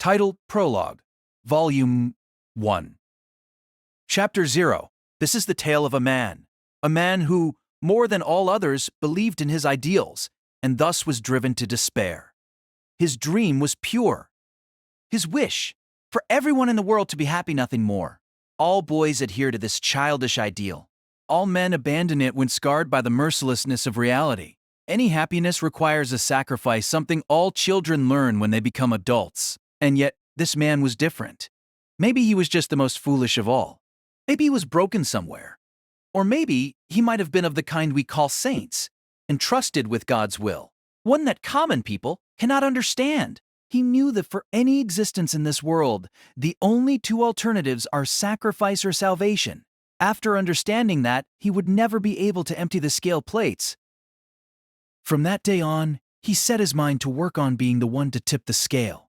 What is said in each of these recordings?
Title Prologue, Volume 1. Chapter 0. This is the tale of a man who, more than all others, believed in his ideals, and thus was driven to despair. His dream was pure. His wish, for everyone in the world to be happy, nothing more. All boys adhere to this childish ideal. All men abandon it when scarred by the mercilessness of reality. Any happiness requires a sacrifice, something all children learn when they become adults. And yet, this man was different. Maybe he was just the most foolish of all. Maybe he was broken somewhere. Or maybe he might have been of the kind we call saints, entrusted with God's will, one that common people cannot understand. He knew that for any existence in this world, the only two alternatives are sacrifice or salvation. After understanding that, he would never be able to empty the scale plates. From that day on, he set his mind to work on being the one to tip the scale.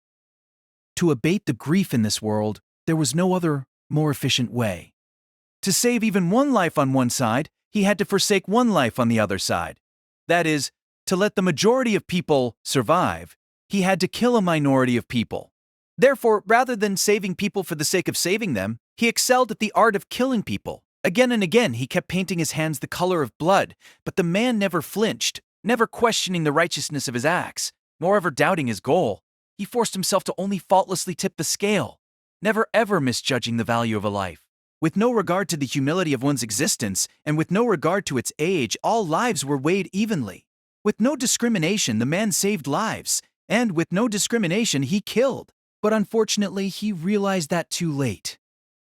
To abate the grief in this world, there was no other, more efficient way. To save even one life on one side, he had to forsake one life on the other side. That is, to let the majority of people survive, he had to kill a minority of people. Therefore, rather than saving people for the sake of saving them, he excelled at the art of killing people. Again and again, he kept painting his hands the color of blood, but the man never flinched, never questioning the righteousness of his acts, nor ever doubting his goal. He forced himself to only faultlessly tip the scale, never ever misjudging the value of a life. With no regard to the humility of one's existence, and with no regard to its age, all lives were weighed evenly. With no discrimination, the man saved lives, and with no discrimination, he killed. But unfortunately, he realized that too late.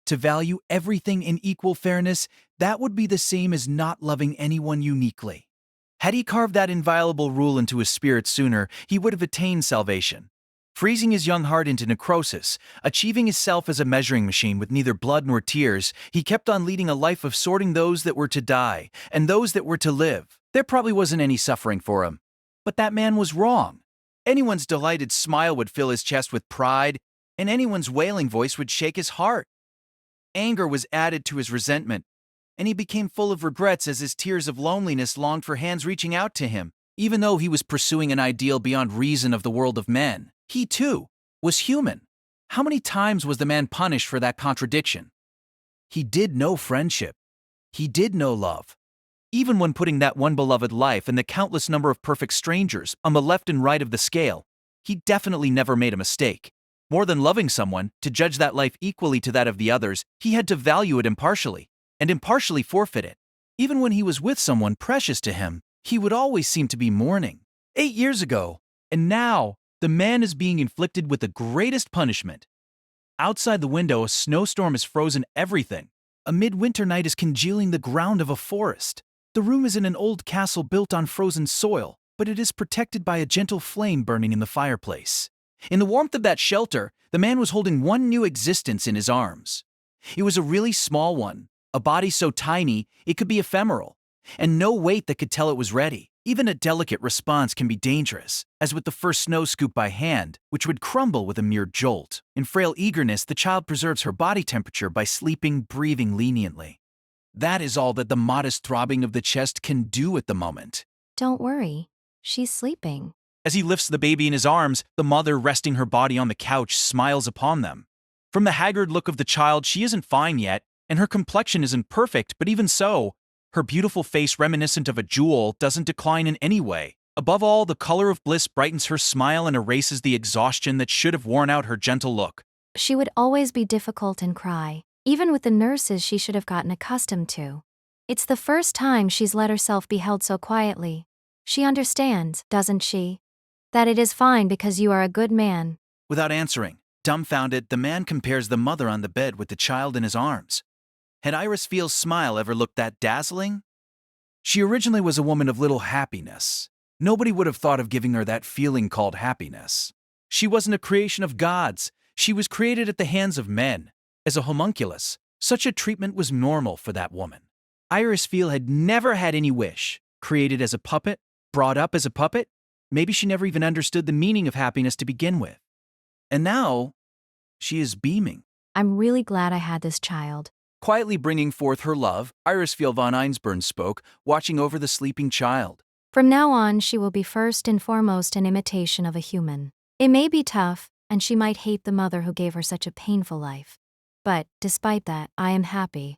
To value everything in equal fairness, that would be the same as not loving anyone uniquely. Had he carved that inviolable rule into his spirit sooner, he would have attained salvation. Freezing his young heart into necrosis, achieving his self as a measuring machine with neither blood nor tears, he kept on leading a life of sorting those that were to die and those that were to live. There probably wasn't any suffering for him. But that man was wrong. Anyone's delighted smile would fill his chest with pride, and anyone's wailing voice would shake his heart. Anger was added to his resentment, and he became full of regrets as his tears of loneliness longed for hands reaching out to him. Even though he was pursuing an ideal beyond reason of the world of men, he, too, was human. How many times was the man punished for that contradiction? He did know friendship. He did know love. Even when putting that one beloved life and the countless number of perfect strangers on the left and right of the scale, he definitely never made a mistake. More than loving someone, to judge that life equally to that of the others, he had to value it impartially, and impartially forfeit it. Even when he was with someone precious to him, he would always seem to be mourning. 8 years ago, and now, the man is being inflicted with the greatest punishment. Outside the window, a snowstorm has frozen everything. A midwinter night is congealing the ground of a forest. The room is in an old castle built on frozen soil, but it is protected by a gentle flame burning in the fireplace. In the warmth of that shelter, the man was holding one new existence in his arms. It was a really small one, a body so tiny it could be ephemeral, and no weight that could tell it was ready. Even a delicate response can be dangerous, as with the first snow scoop by hand, which would crumble with a mere jolt. In frail eagerness, the child preserves her body temperature by sleeping, breathing leniently. That is all that the modest throbbing of the chest can do at the moment. Don't worry, she's sleeping. As he lifts the baby in his arms, the mother, resting her body on the couch, smiles upon them. From the haggard look of the child, she isn't fine yet, and her complexion isn't perfect, but even so, her beautiful face, reminiscent of a jewel, doesn't decline in any way. Above all, the color of bliss brightens her smile and erases the exhaustion that should have worn out her gentle look. She would always be difficult and cry. Even with the nurses, she should have gotten accustomed to. It's the first time she's let herself be held so quietly. She understands, doesn't she? That it is fine because you are a good man. Without answering, dumbfounded, the man compares the mother on the bed with the child in his arms. Had Iris Field's smile ever looked that dazzling? She originally was a woman of little happiness. Nobody would have thought of giving her that feeling called happiness. She wasn't a creation of gods. She was created at the hands of men. As a homunculus, such a treatment was normal for that woman. Iris Field had never had any wish. Created as a puppet, brought up as a puppet, maybe she never even understood the meaning of happiness to begin with. And now, she is beaming. I'm really glad I had this child. Quietly bringing forth her love, Iris Field von Einsborn spoke, watching over the sleeping child. From now on, she will be first and foremost an imitation of a human. It may be tough, and she might hate the mother who gave her such a painful life. But, despite that, I am happy.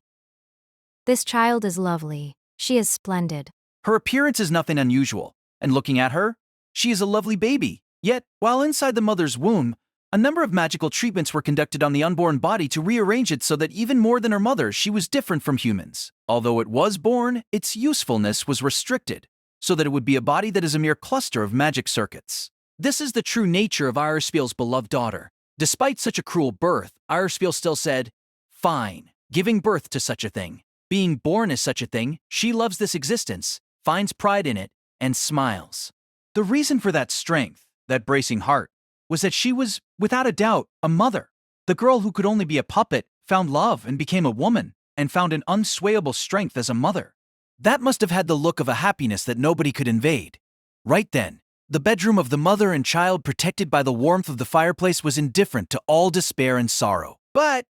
This child is lovely. She is splendid. Her appearance is nothing unusual, and looking at her, she is a lovely baby. Yet, while inside the mother's womb, a number of magical treatments were conducted on the unborn body to rearrange it so that even more than her mother, she was different from humans. Although it was born, its usefulness was restricted, so that it would be a body that is a mere cluster of magic circuits. This is the true nature of Irisfiel's beloved daughter. Despite such a cruel birth, Irisfiel still said, "Fine, giving birth to such a thing. Being born is such a thing, she loves this existence, finds pride in it, and smiles." The reason for that strength, that bracing heart, was that she was, without a doubt, a mother. The girl who could only be a puppet found love and became a woman, and found an unswayable strength as a mother. That must have had the look of a happiness that nobody could invade. Right then, the bedroom of the mother and child, protected by the warmth of the fireplace, was indifferent to all despair and sorrow. But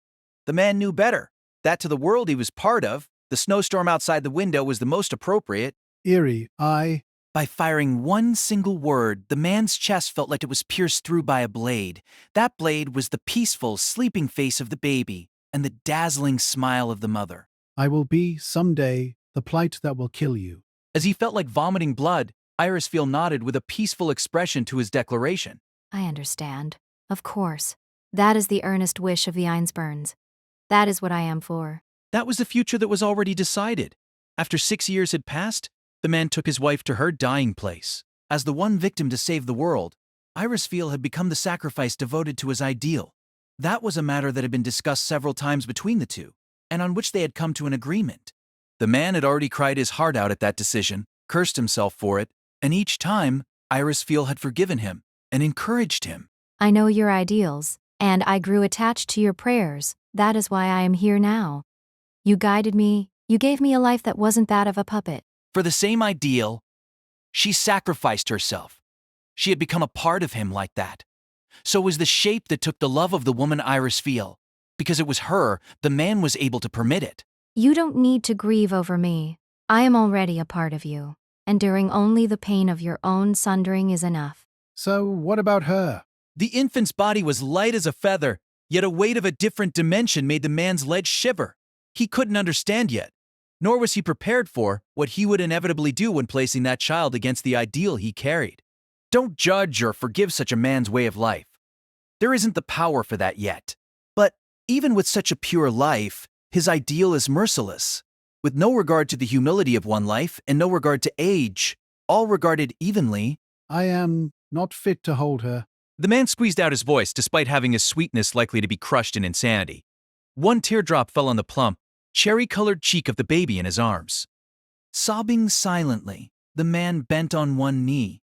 the man knew better. That to the world he was part of, the snowstorm outside the window was the most appropriate. Eerie, By firing one single word, the man's chest felt like it was pierced through by a blade. That blade was the peaceful, sleeping face of the baby and the dazzling smile of the mother. I will be, someday, the plight that will kill you. As he felt like vomiting blood, Irisfiel nodded with a peaceful expression to his declaration. I understand. Of course. That is the earnest wish of the Einsburns. That is what I am for. That was the future that was already decided. After 6 years had passed, the man took his wife to her dying place. As the one victim to save the world, Irisfiel had become the sacrifice devoted to his ideal. That was a matter that had been discussed several times between the two, and on which they had come to an agreement. The man had already cried his heart out at that decision, cursed himself for it, and each time, Irisfiel had forgiven him and encouraged him. I know your ideals, and I grew attached to your prayers. That is why I am here now. You guided me, you gave me a life that wasn't that of a puppet. For the same ideal, she sacrificed herself. She had become a part of him like that. So was the shape that took the love of the woman Irisfiel. Because it was her, the man was able to permit it. You don't need to grieve over me. I am already a part of you. Enduring only the pain of your own sundering is enough. So, what about her? The infant's body was light as a feather, yet a weight of a different dimension made the man's legs shiver. He couldn't understand yet, nor was he prepared for what he would inevitably do when placing that child against the ideal he carried. Don't judge or forgive such a man's way of life. There isn't the power for that yet. But even with such a pure life, his ideal is merciless, with no regard to the humility of one life and no regard to age, all regarded evenly. I am not fit to hold her. The man squeezed out his voice despite having his sweetness likely to be crushed in insanity. One teardrop fell on the plump, cherry-colored cheek of the baby in his arms. Sobbing silently, the man bent on one knee.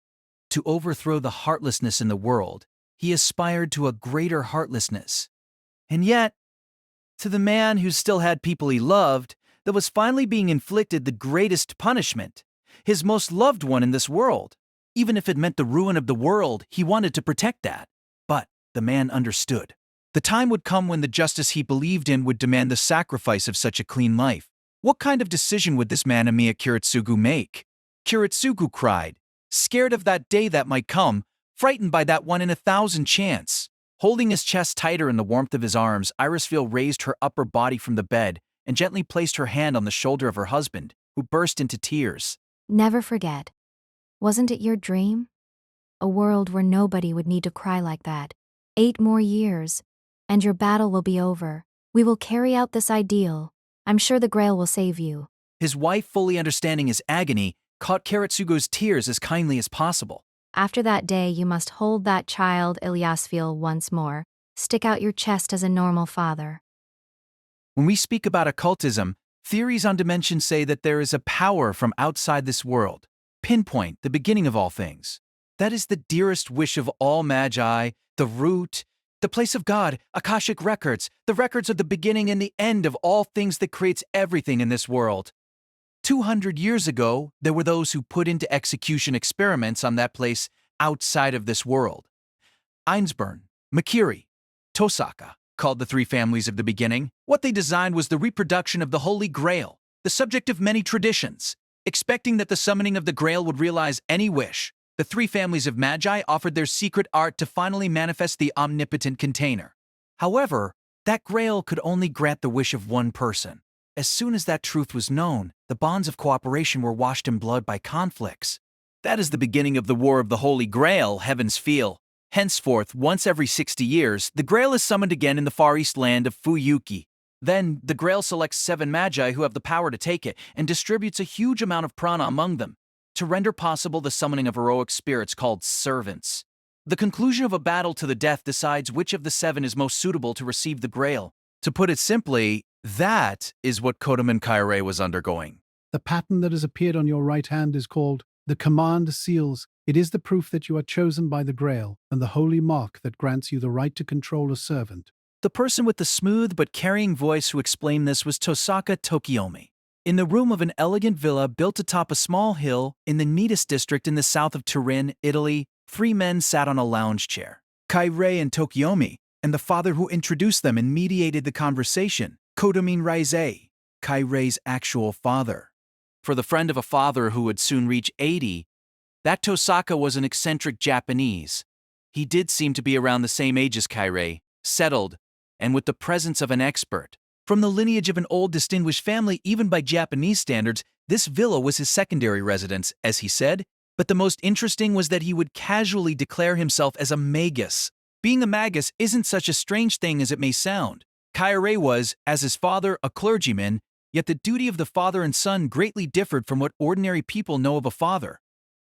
To overthrow the heartlessness in the world, he aspired to a greater heartlessness. And yet, to the man who still had people he loved, there was finally being inflicted the greatest punishment, his most loved one in this world. Even if it meant the ruin of the world, he wanted to protect that. But the man understood. The time would come when the justice he believed in would demand the sacrifice of such a clean life. What kind of decision would this man Amiya Kiritsugu make? Kiritsugu cried, scared of that day that might come, frightened by that 1 in 1,000 chance. Holding his chest tighter in the warmth of his arms, Irisfiel raised her upper body from the bed and gently placed her hand on the shoulder of her husband, who burst into tears. Never forget. Wasn't it your dream? A world where nobody would need to cry like that. 8 more years, and your battle will be over. We will carry out this ideal. I'm sure the Grail will save you. His wife, fully understanding his agony, caught Kiritsugu's tears as kindly as possible. After that day, you must hold that child Ilyasfiel once more. Stick out your chest as a normal father. When we speak about occultism, theories on dimension say that there is a power from outside this world. Pinpoint the beginning of all things. That is the dearest wish of all magi, the root, the place of God, Akashic records, the records of the beginning and the end of all things that creates everything in this world. 200 years ago, there were those who put into execution experiments on that place outside of this world. Einsburn, Makiri, Tosaka called the 3 families of the beginning. What they designed was the reproduction of the Holy Grail, the subject of many traditions, expecting that the summoning of the Grail would realize any wish. The three families of Magi offered their secret art to finally manifest the omnipotent container. However, that grail could only grant the wish of one person. As soon as that truth was known, the bonds of cooperation were washed in blood by conflicts. That is the beginning of the War of the Holy Grail, Heaven's Feel. Henceforth, once every 60 years, the Grail is summoned again in the far east land of Fuyuki. Then, the Grail selects 7 Magi who have the power to take it and distributes a huge amount of prana among them to render possible the summoning of heroic spirits called servants. The conclusion of a battle to the death decides which of the 7 is most suitable to receive the Grail. To put it simply, that is what Kodaman Kairei was undergoing. The pattern that has appeared on your right hand is called the command seals. It is the proof that you are chosen by the Grail and the holy mark that grants you the right to control a servant. The person with the smooth but carrying voice who explained this was Tosaka Tokiomi. In the room of an elegant villa built atop a small hill in the neatest district in the south of Turin, Italy, 3 men sat on a lounge chair. Kairei and Tokiomi, and the father who introduced them and mediated the conversation, Kodomin Raizei, Kairei's actual father. For the friend of a father who would soon reach 80, that Tosaka was an eccentric Japanese. He did seem to be around the same age as Kairei, settled, and with the presence of an expert. From the lineage of an old distinguished family, even by Japanese standards, this villa was his secondary residence, as he said, but the most interesting was that he would casually declare himself as a magus. Being a magus isn't such a strange thing as it may sound. Kairei was, as his father, a clergyman, yet the duty of the father and son greatly differed from what ordinary people know of a father.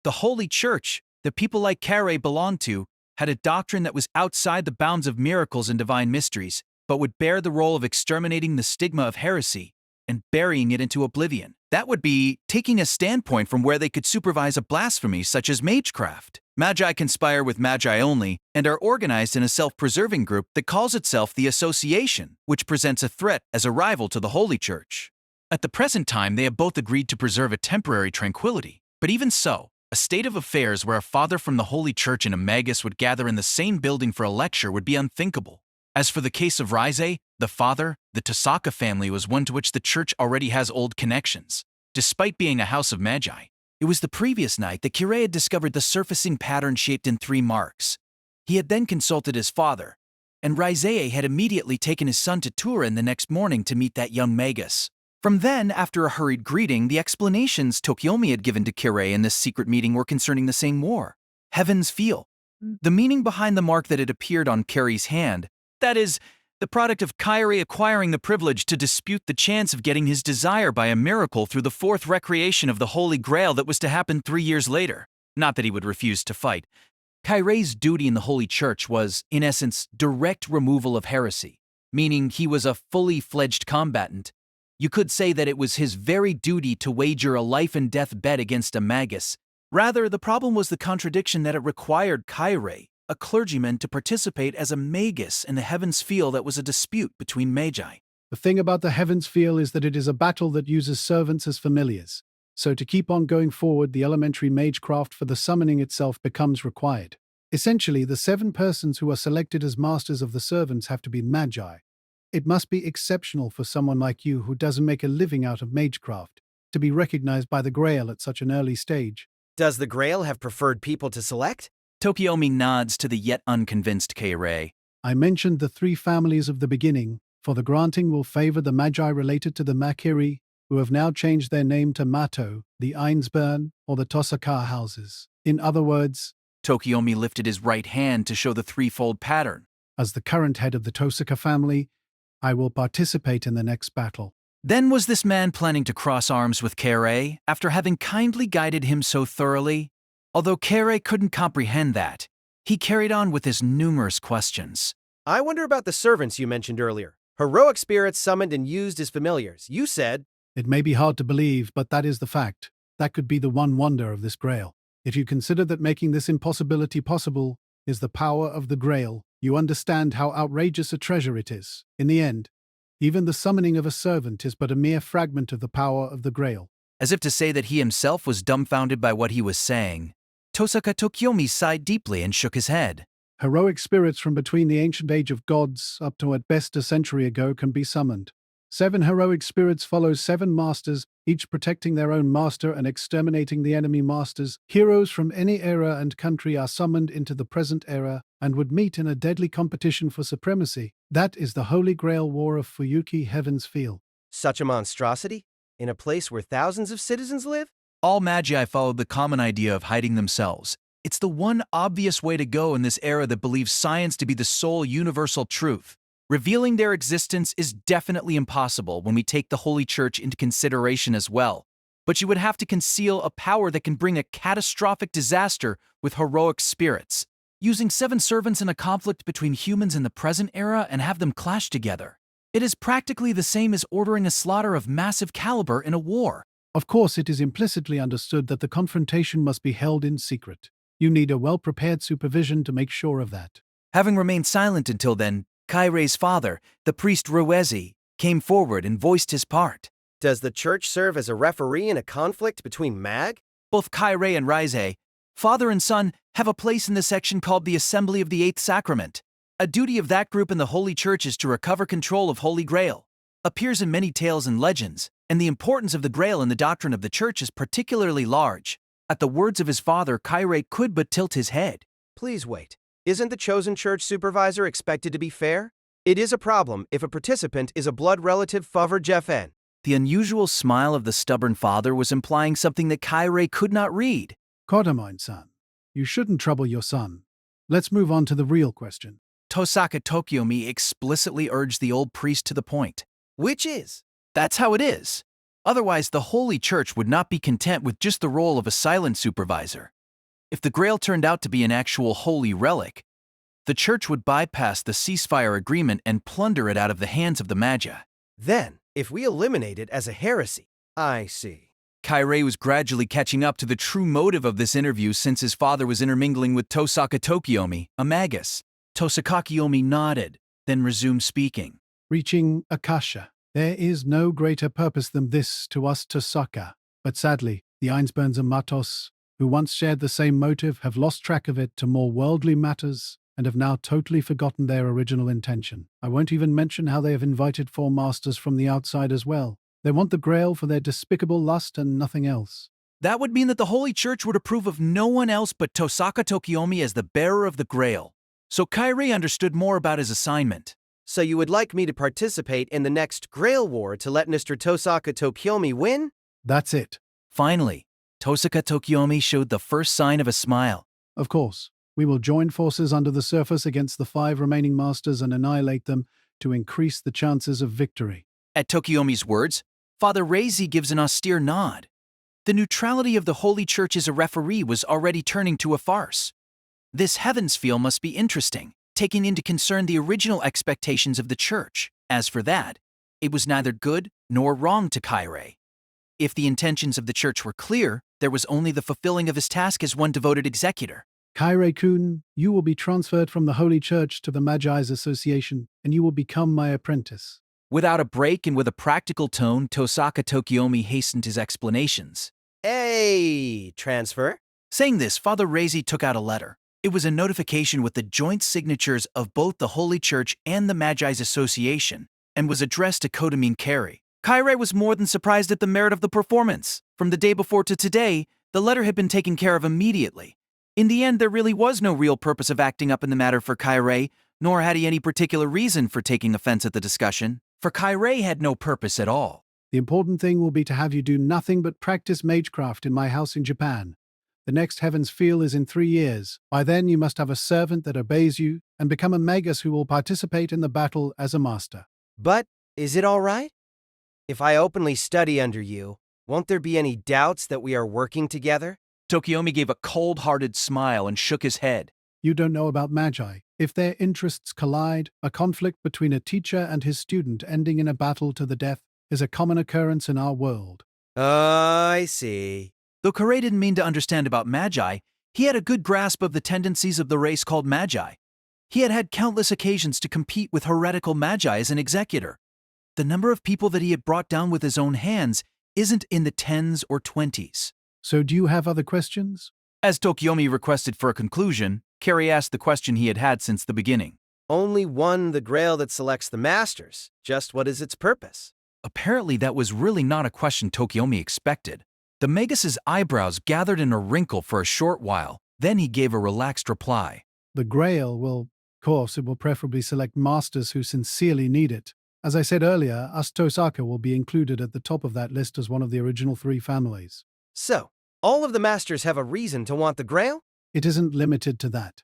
The Holy Church, that people like Kairei belonged to, had a doctrine that was outside the bounds of miracles and divine mysteries, but would bear the role of exterminating the stigma of heresy and burying it into oblivion. That would be taking a standpoint from where they could supervise a blasphemy such as magecraft. Magi conspire with Magi only and are organized in a self-preserving group that calls itself the Association, which presents a threat as a rival to the Holy Church. At the present time, they have both agreed to preserve a temporary tranquility. But even so, a state of affairs where a father from the Holy Church and a magus would gather in the same building for a lecture would be unthinkable. As for the case of Raizei, the father, the Tosaka family was one to which the church already has old connections. Despite being a house of Magi, it was the previous night that Kirei had discovered the surfacing pattern shaped in 3 marks. He had then consulted his father, and Raizei had immediately taken his son to Turin the next morning to meet that young magus. From then, after a hurried greeting, the explanations Tokiomi had given to Kirei in this secret meeting were concerning the same war. Heaven's Feel. The meaning behind the mark that had appeared on Kirei's hand, that is, the product of Kairi acquiring the privilege to dispute the chance of getting his desire by a miracle through the 4th recreation of the Holy Grail that was to happen 3 years later. Not that he would refuse to fight. Kairei's duty in the Holy Church was, in essence, direct removal of heresy, meaning he was a fully fledged combatant. You could say that it was his very duty to wager a life-and-death bet against a magus. Rather, the problem was the contradiction that it required Kairei, a clergyman, to participate as a magus in the Heaven's Feel that was a dispute between Magi. The thing about the Heaven's Feel is that it is a battle that uses servants as familiars. So to keep on going forward, the elementary magecraft for the summoning itself becomes required. Essentially, the 7 persons who are selected as masters of the servants have to be Magi. It must be exceptional for someone like you who doesn't make a living out of magecraft to be recognized by the Grail at such an early stage. Does the Grail have preferred people to select? Tokiomi nods to the yet unconvinced Kairei. I mentioned the 3 families of the beginning, for the granting will favor the Magi related to the Makiri, who have now changed their name to Mato, the Einsburn, or the Tosaka houses. In other words, Tokiomi lifted his right hand to show the threefold pattern. As the current head of the Tosaka family, I will participate in the next battle. Then was this man planning to cross arms with Kairei after having kindly guided him so thoroughly? Although Kairei couldn't comprehend that, he carried on with his numerous questions. I wonder about the servants you mentioned earlier. Heroic spirits summoned and used as familiars. You said... It may be hard to believe, but that is the fact. That could be the one wonder of this Grail. If you consider that making this impossibility possible is the power of the Grail, you understand how outrageous a treasure it is. In the end, even the summoning of a servant is but a mere fragment of the power of the Grail. As if to say that he himself was dumbfounded by what he was saying, Tosaka Tokiomi sighed deeply and shook his head. Heroic spirits from between the ancient age of gods up to at best a century ago can be summoned. 7 heroic spirits follow 7 masters, each protecting their own master and exterminating the enemy masters. Heroes from any era and country are summoned into the present era and would meet in a deadly competition for supremacy. That is the Holy Grail War of Fuyuki Heaven's Feel. Such a monstrosity? In a place where thousands of citizens live? All magi followed the common idea of hiding themselves. It's the one obvious way to go in this era that believes science to be the sole universal truth. Revealing their existence is definitely impossible when we take the Holy Church into consideration as well. But you would have to conceal a power that can bring a catastrophic disaster with heroic spirits. Using 7 servants in a conflict between humans in the present era and have them clash together. It is practically the same as ordering a slaughter of massive caliber in a war. Of course, it is implicitly understood that the confrontation must be held in secret. You need a well-prepared supervision to make sure of that. Having remained silent until then, Kairei's father, the priest Ruezi, came forward and voiced his part. Does the church serve as a referee in a conflict between mag? Both Kairei and Raizei, father and son, have a place in the section called the Assembly of the Eighth Sacrament. A duty of that group in the Holy Church is to recover control of Holy Grail. Appears in many tales and legends, and the importance of the Grail in the doctrine of the Church is particularly large. At the words of his father, Kairei could but tilt his head. Please wait. Isn't the chosen church supervisor expected to be fair? It is a problem if a participant is a blood relative Favre Jeffen. The unusual smile of the stubborn father was implying something that Kairei could not read. Kodamine-san, you shouldn't trouble your son. Let's move on to the real question. Tosaka Tokyomi explicitly urged the old priest to the point. Which is? That's how it is. Otherwise, the Holy Church would not be content with just the role of a silent supervisor. If the Grail turned out to be an actual holy relic, the Church would bypass the ceasefire agreement and plunder it out of the hands of the Magi. Then, if we eliminate it as a heresy, I see. Kairei was gradually catching up to the true motive of this interview since his father was intermingling with Tosaka Tokyomi, a magus. Tosakakyomi nodded, then resumed speaking. Reaching Akasha. There is no greater purpose than this to us Tosaka. But sadly, the Einsberns and Matos, who once shared the same motive, have lost track of it to more worldly matters and have now totally forgotten their original intention. I won't even mention how they have invited 4 masters from the outside as well. They want the Grail for their despicable lust and nothing else. That would mean that the Holy Church would approve of no one else but Tosaka Tokyomi as the bearer of the Grail. So Kairei understood more about his assignment. So you would like me to participate in the next Grail War to let Mr. Tosaka Tokyomi win? That's it. Finally, Tosaka Tokyomi showed the first sign of a smile. Of course, we will join forces under the surface against the 5 remaining masters and annihilate them to increase the chances of victory. At Tokyomi's words, Father Reizi gives an austere nod. The neutrality of the Holy Church as a referee was already turning to a farce. This heavens feel must be interesting, taking into concern the original expectations of the Church. As for that, it was neither good nor wrong to Kairei. If the intentions of the Church were clear, there was only the fulfilling of his task as one devoted executor. Kairei-kun, you will be transferred from the Holy Church to the Magi's Association, and you will become my apprentice. Without a break and with a practical tone, Tosaka Tokyomi hastened his explanations. Hey, transfer? Saying this, Father Reizi took out a letter. It was a notification with the joint signatures of both the Holy Church and the Magi's Association, and was addressed to Kodamine Kari. Kairei was more than surprised at the merit of the performance. From the day before to today, the letter had been taken care of immediately. In the end, there really was no real purpose of acting up in the matter for Kairei, nor had he any particular reason for taking offense at the discussion, for Kairei had no purpose at all. The important thing will be to have you do nothing but practice magecraft in my house in Japan. The next Heaven's Feel is in 3 years. By then you must have a servant that obeys you and become a magus who will participate in the battle as a master. But, is it all right? If I openly study under you, won't there be any doubts that we are working together? Tokyomi gave a cold-hearted smile and shook his head. You don't know about magi. If their interests collide, a conflict between a teacher and his student ending in a battle to the death is a common occurrence in our world. I see. Though Kairei didn't mean to understand about magi, he had a good grasp of the tendencies of the race called magi. He had had countless occasions to compete with heretical magi as an executor. The number of people that he had brought down with his own hands isn't in the 10s or 20s. So do you have other questions? As Tokyomi requested for a conclusion, Kari asked the question he had had since the beginning. Only one the Grail that selects the Masters. Just what is its purpose? Apparently that was really not a question Tokiomi expected. The Magus's eyebrows gathered in a wrinkle for a short while, then he gave a relaxed reply. The Grail will, of course, it will preferably select masters who sincerely need it. As I said earlier, us Tosaka will be included at the top of that list as one of the original 3 families. So, all of the masters have a reason to want the Grail? It isn't limited to that.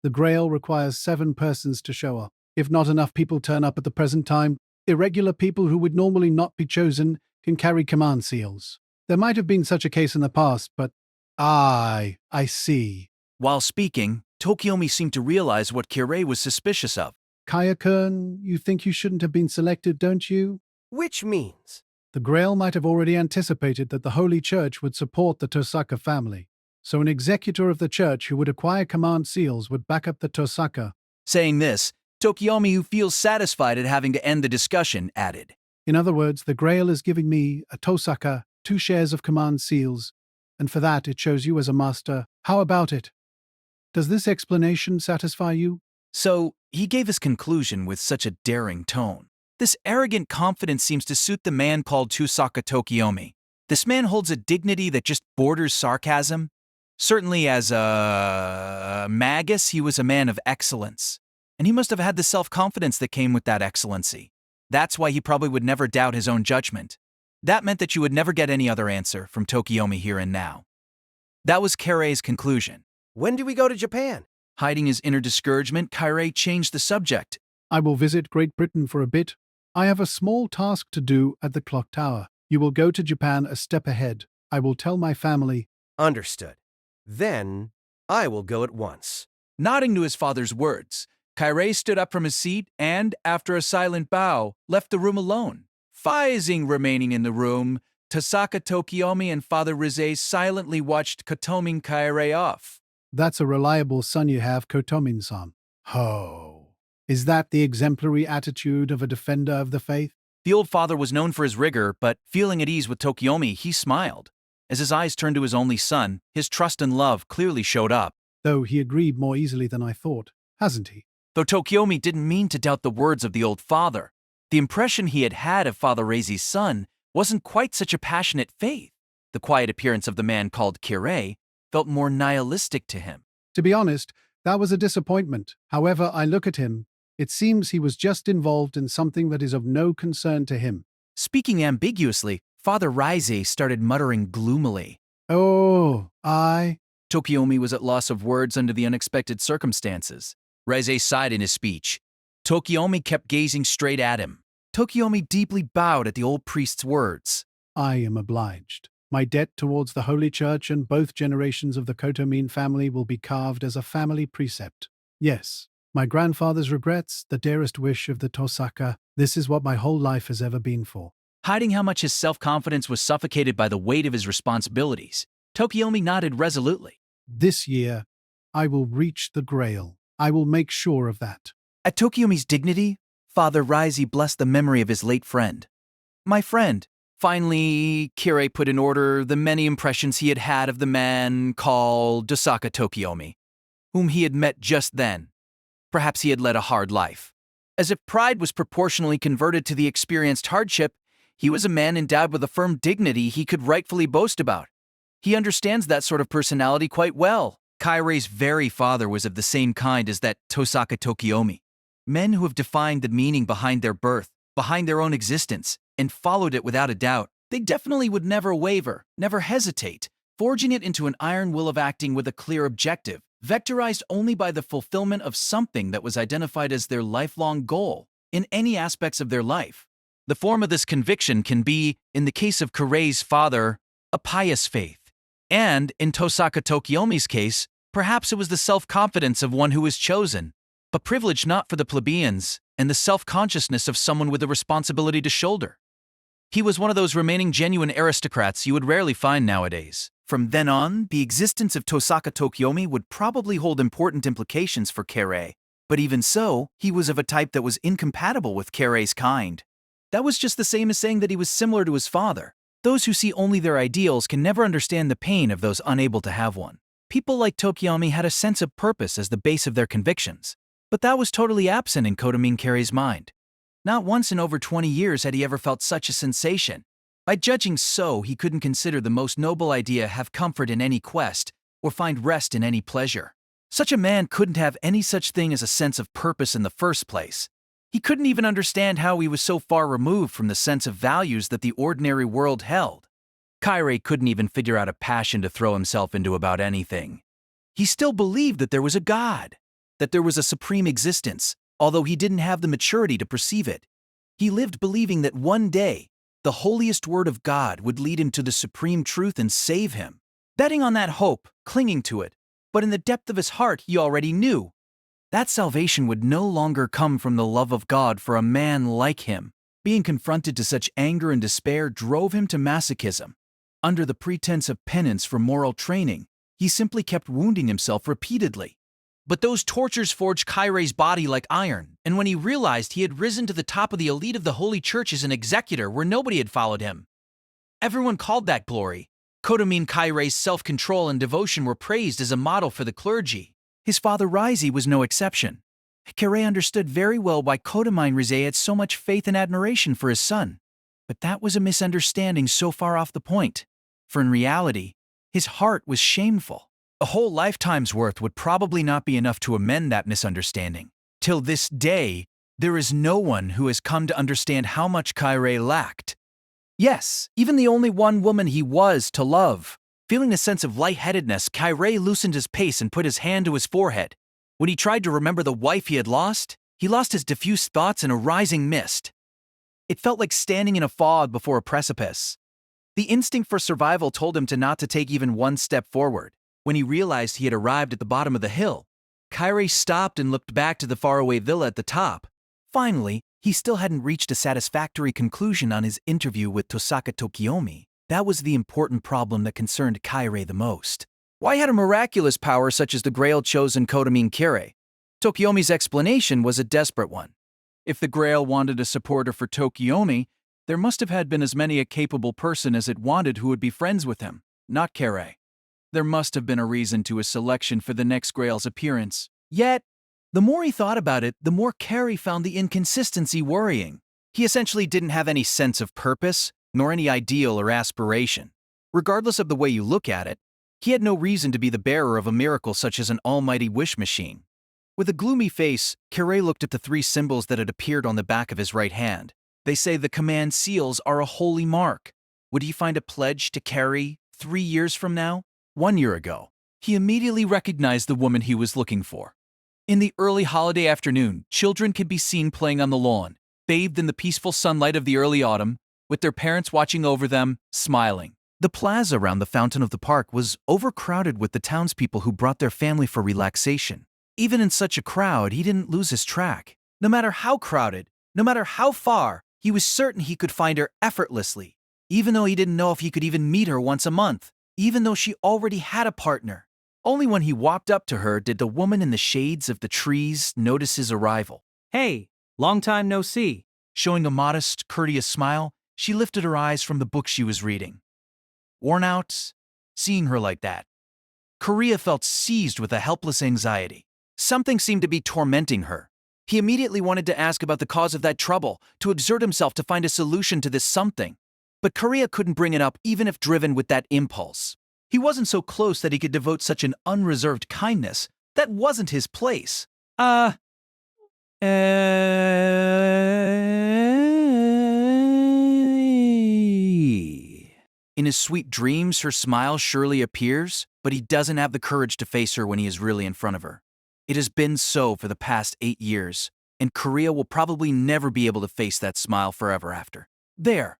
The Grail requires 7 persons to show up. If not enough people turn up at the present time, irregular people who would normally not be chosen can carry command seals. There might have been such a case in the past, but I see. While speaking, Tokiomi seemed to realize what Kirei was suspicious of. Kaya-kun, you think you shouldn't have been selected, don't you? Which means, The Grail might have already anticipated that the Holy Church would support the Tosaka family, so an executor of the church who would acquire command seals would back up the Tosaka. Saying this, Tokiomi, who feels satisfied at having to end the discussion, added, In other words, the Grail is giving me, a Tosaka, 2 shares of command seals, and for that it shows you as a master. How about it? Does this explanation satisfy you? So, he gave his conclusion with such a daring tone. This arrogant confidence seems to suit the man called Tosaka Tokiomi. This man holds a dignity that just borders sarcasm. Certainly as a magus, he was a man of excellence. And he must have had the self-confidence that came with that excellency. That's why he probably would never doubt his own judgment. That meant that you would never get any other answer from Tokiomi here and now. That was Kirei's conclusion. when do we go to Japan? Hiding his inner discouragement, Kirei changed the subject. I will visit Great Britain for a bit. I have a small task to do at the clock tower. You will go to Japan a step ahead. I will tell my family. Understood. Then, I will go at once. Nodding to his father's words, Kirei stood up from his seat and, after a silent bow, left the room alone. Faizing remaining in the room, Tosaka Tokiomi and Father Rizei silently watched Kotomin Kirei off. That's a reliable son you have, Kotomin-san. Ho. Is that the exemplary attitude of a defender of the faith? The old father was known for his rigor, but feeling at ease with Tokiomi, he smiled. As his eyes turned to his only son, his trust and love clearly showed up. Though he agreed more easily than I thought, hasn't he? Though Tokiomi didn't mean to doubt the words of the old father, the impression he had had of Father Reizi's son wasn't quite such a passionate faith. The quiet appearance of the man called Kirei felt more nihilistic to him. To be honest, that was a disappointment. However I look at him, it seems he was just involved in something that is of no concern to him. Speaking ambiguously, Father Reizi started muttering gloomily. Oh, Tokiomi was at loss of words under the unexpected circumstances. Reizi sighed in his speech. Tokiomi kept gazing straight at him. Tokiomi deeply bowed at the old priest's words. I am obliged. My debt towards the Holy Church and both generations of the Kotomin family will be carved as a family precept. Yes, my grandfather's regrets, the dearest wish of the Tosaka, this is what my whole life has ever been for. Hiding how much his self-confidence was suffocated by the weight of his responsibilities, Tokiomi nodded resolutely. This year, I will reach the Grail. I will make sure of that. At Tokiomi's dignity, Father Reizi blessed the memory of his late friend. My friend. Finally, Kirei put in order the many impressions he had had of the man called Tosaka Tokiomi, whom he had met just then. Perhaps he had led a hard life. As if pride was proportionally converted to the experienced hardship, he was a man endowed with a firm dignity he could rightfully boast about. He understands that sort of personality quite well. Kirei's very father was of the same kind as that Tosaka Tokiomi. Men who have defined the meaning behind their birth, behind their own existence, and followed it without a doubt. They definitely would never waver, never hesitate, forging it into an iron will of acting with a clear objective, vectorized only by the fulfillment of something that was identified as their lifelong goal in any aspects of their life. The form of this conviction can be, in the case of Kirei's father, a pious faith. And, in Tosaka Tokiomi's case, perhaps it was the self-confidence of one who was chosen, but privilege not for the plebeians, and the self-consciousness of someone with a responsibility to shoulder. He was one of those remaining genuine aristocrats you would rarely find nowadays. From then on, the existence of Tosaka Tokiomi would probably hold important implications for Kirei, but even so, he was of a type that was incompatible with Kirei's kind. That was just the same as saying that he was similar to his father. Those who see only their ideals can never understand the pain of those unable to have one. People like Tokiomi had a sense of purpose as the base of their convictions, but that was totally absent in Kotomin Kirei's mind. Not once in over 20 years had he ever felt such a sensation. By judging so, he couldn't consider the most noble idea have comfort in any quest, or find rest in any pleasure. Such a man couldn't have any such thing as a sense of purpose in the first place. He couldn't even understand how he was so far removed from the sense of values that the ordinary world held. Kairi couldn't even figure out a passion to throw himself into about anything. He still believed that there was a God, that there was a supreme existence, although he didn't have the maturity to perceive it. He lived believing that one day, the holiest word of God would lead him to the supreme truth and save him. Betting on that hope, clinging to it, but in the depth of his heart he already knew that salvation would no longer come from the love of God for a man like him. Being confronted to such anger and despair drove him to masochism. Under the pretense of penance for moral training, he simply kept wounding himself repeatedly. But those tortures forged Kairi's body like iron, and when he realized he had risen to the top of the elite of the Holy Church as an executor where nobody had followed him, everyone called that glory. Kotomin Kairi's self-control and devotion were praised as a model for the clergy. His father Rizei was no exception. Kairi understood very well why Kotomin Rizei had so much faith and admiration for his son. But that was a misunderstanding so far off the point. For in reality, his heart was shameful. A whole lifetime's worth would probably not be enough to amend that misunderstanding. Till this day, there is no one who has come to understand how much Kairi lacked. Yes, even the only one woman he was to love. Feeling a sense of lightheadedness, Kairi loosened his pace and put his hand to his forehead. When he tried to remember the wife he lost his diffuse thoughts in a rising mist. It felt like standing in a fog before a precipice. The instinct for survival told him not to take even one step forward. When he realized he had arrived at the bottom of the hill, Kairi stopped and looked back to the faraway villa at the top. Finally, he still hadn't reached a satisfactory conclusion on his interview with Tosaka Tokiomi. That was the important problem that concerned Kairi the most. Why had a miraculous power such as the Grail chosen Kotomin Kire? Tokiomi's explanation was a desperate one. If the Grail wanted a supporter for Tokiomi, there must have had been as many a capable person as it wanted who would be friends with him, not Kire. There must have been a reason to his selection for the next Grail's appearance. Yet, the more he thought about it, the more Kire found the inconsistency worrying. He essentially didn't have any sense of purpose, nor any ideal or aspiration. Regardless of the way you look at it, he had no reason to be the bearer of a miracle such as an almighty wish machine. With a gloomy face, Kire looked at the three symbols that had appeared on the back of his right hand. They say the command seals are a holy mark. Would he find a pledge to carry 3 years from now? 1 year ago, he immediately recognized the woman he was looking for. In the early holiday afternoon, children could be seen playing on the lawn, bathed in the peaceful sunlight of the early autumn, with their parents watching over them, smiling. The plaza around the fountain of the park was overcrowded with the townspeople who brought their family for relaxation. Even in such a crowd, he didn't lose his track. No matter how crowded, no matter how far, he was certain he could find her effortlessly, even though he didn't know if he could even meet her once a month, even though she already had a partner. Only when he walked up to her did the woman in the shades of the trees notice his arrival. "Hey, long time no see." Showing a modest, courteous smile, she lifted her eyes from the book she was reading. Worn out, seeing her like that, Korea felt seized with a helpless anxiety. Something seemed to be tormenting her. He immediately wanted to ask about the cause of that trouble, to exert himself to find a solution to this something. But Korea couldn't bring it up even if driven with that impulse. He wasn't so close that he could devote such an unreserved kindness. That wasn't his place. In his sweet dreams, her smile surely appears, but he doesn't have the courage to face her when he is really in front of her. It has been so for the past 8 years, and Korea will probably never be able to face that smile forever after. There,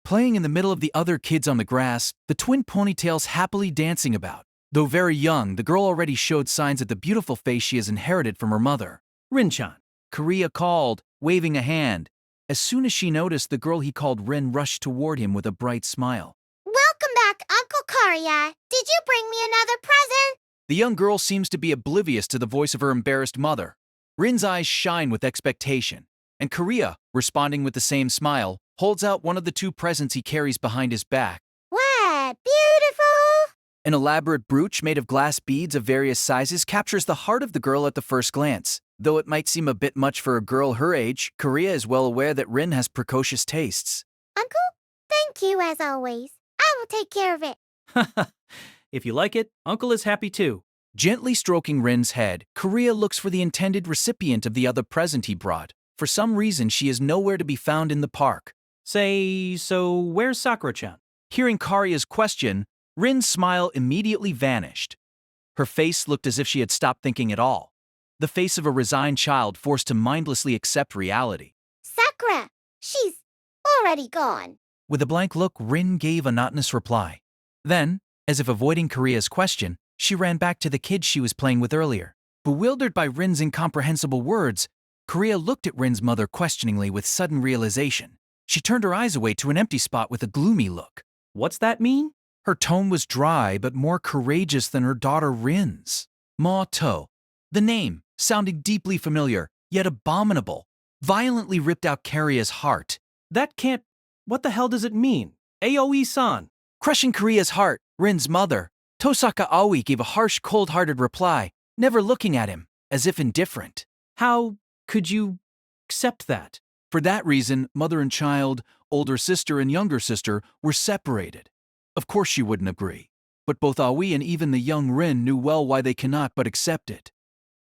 playing in the middle of the other kids on the grass, the twin ponytails happily dancing about. Though very young, the girl already showed signs of the beautiful face she has inherited from her mother. "Rin-chan," Korea called, waving a hand. As soon as she noticed the girl he called Rin rushed toward him with a bright smile. "Welcome back, Uncle Korea. Did you bring me another present?" The young girl seems to be oblivious to the voice of her embarrassed mother. Rin's eyes shine with expectation, and Korea, responding with the same smile, holds out one of the 2 presents he carries behind his back. What? Beautiful! An elaborate brooch made of glass beads of various sizes captures the heart of the girl at the first glance. Though it might seem a bit much for a girl her age, Korea is well aware that Rin has precocious tastes. Uncle, thank you as always. I will take care of it. If you like it, Uncle is happy too. Gently stroking Rin's head, Korea looks for the intended recipient of the other present he brought. For some reason, she is nowhere to be found in the park. Say, so where's Sakura-chan? Hearing Karia's question, Rin's smile immediately vanished. Her face looked as if she had stopped thinking at all. The face of a resigned child forced to mindlessly accept reality. Sakura, she's already gone. With a blank look, Rin gave a monotonous reply. Then, as if avoiding Korea's question, she ran back to the kid she was playing with earlier. Bewildered by Rin's incomprehensible words, Korea looked at Rin's mother questioningly with sudden realization. She turned her eyes away to an empty spot with a gloomy look. What's that mean? Her tone was dry but more courageous than her daughter Rin's. Ma-to. The name, sounding deeply familiar, yet abominable, violently ripped out Karia's heart. That can't... What the hell does it mean? Aoi-san. Crushing Korea's heart, Rin's mother, Tosaka Aoi gave a harsh, cold-hearted reply, never looking at him, as if indifferent. How could you accept that? For that reason, mother and child, older sister and younger sister, were separated. Of course she wouldn't agree, but both Aoi and even the young Rin knew well why they cannot but accept it.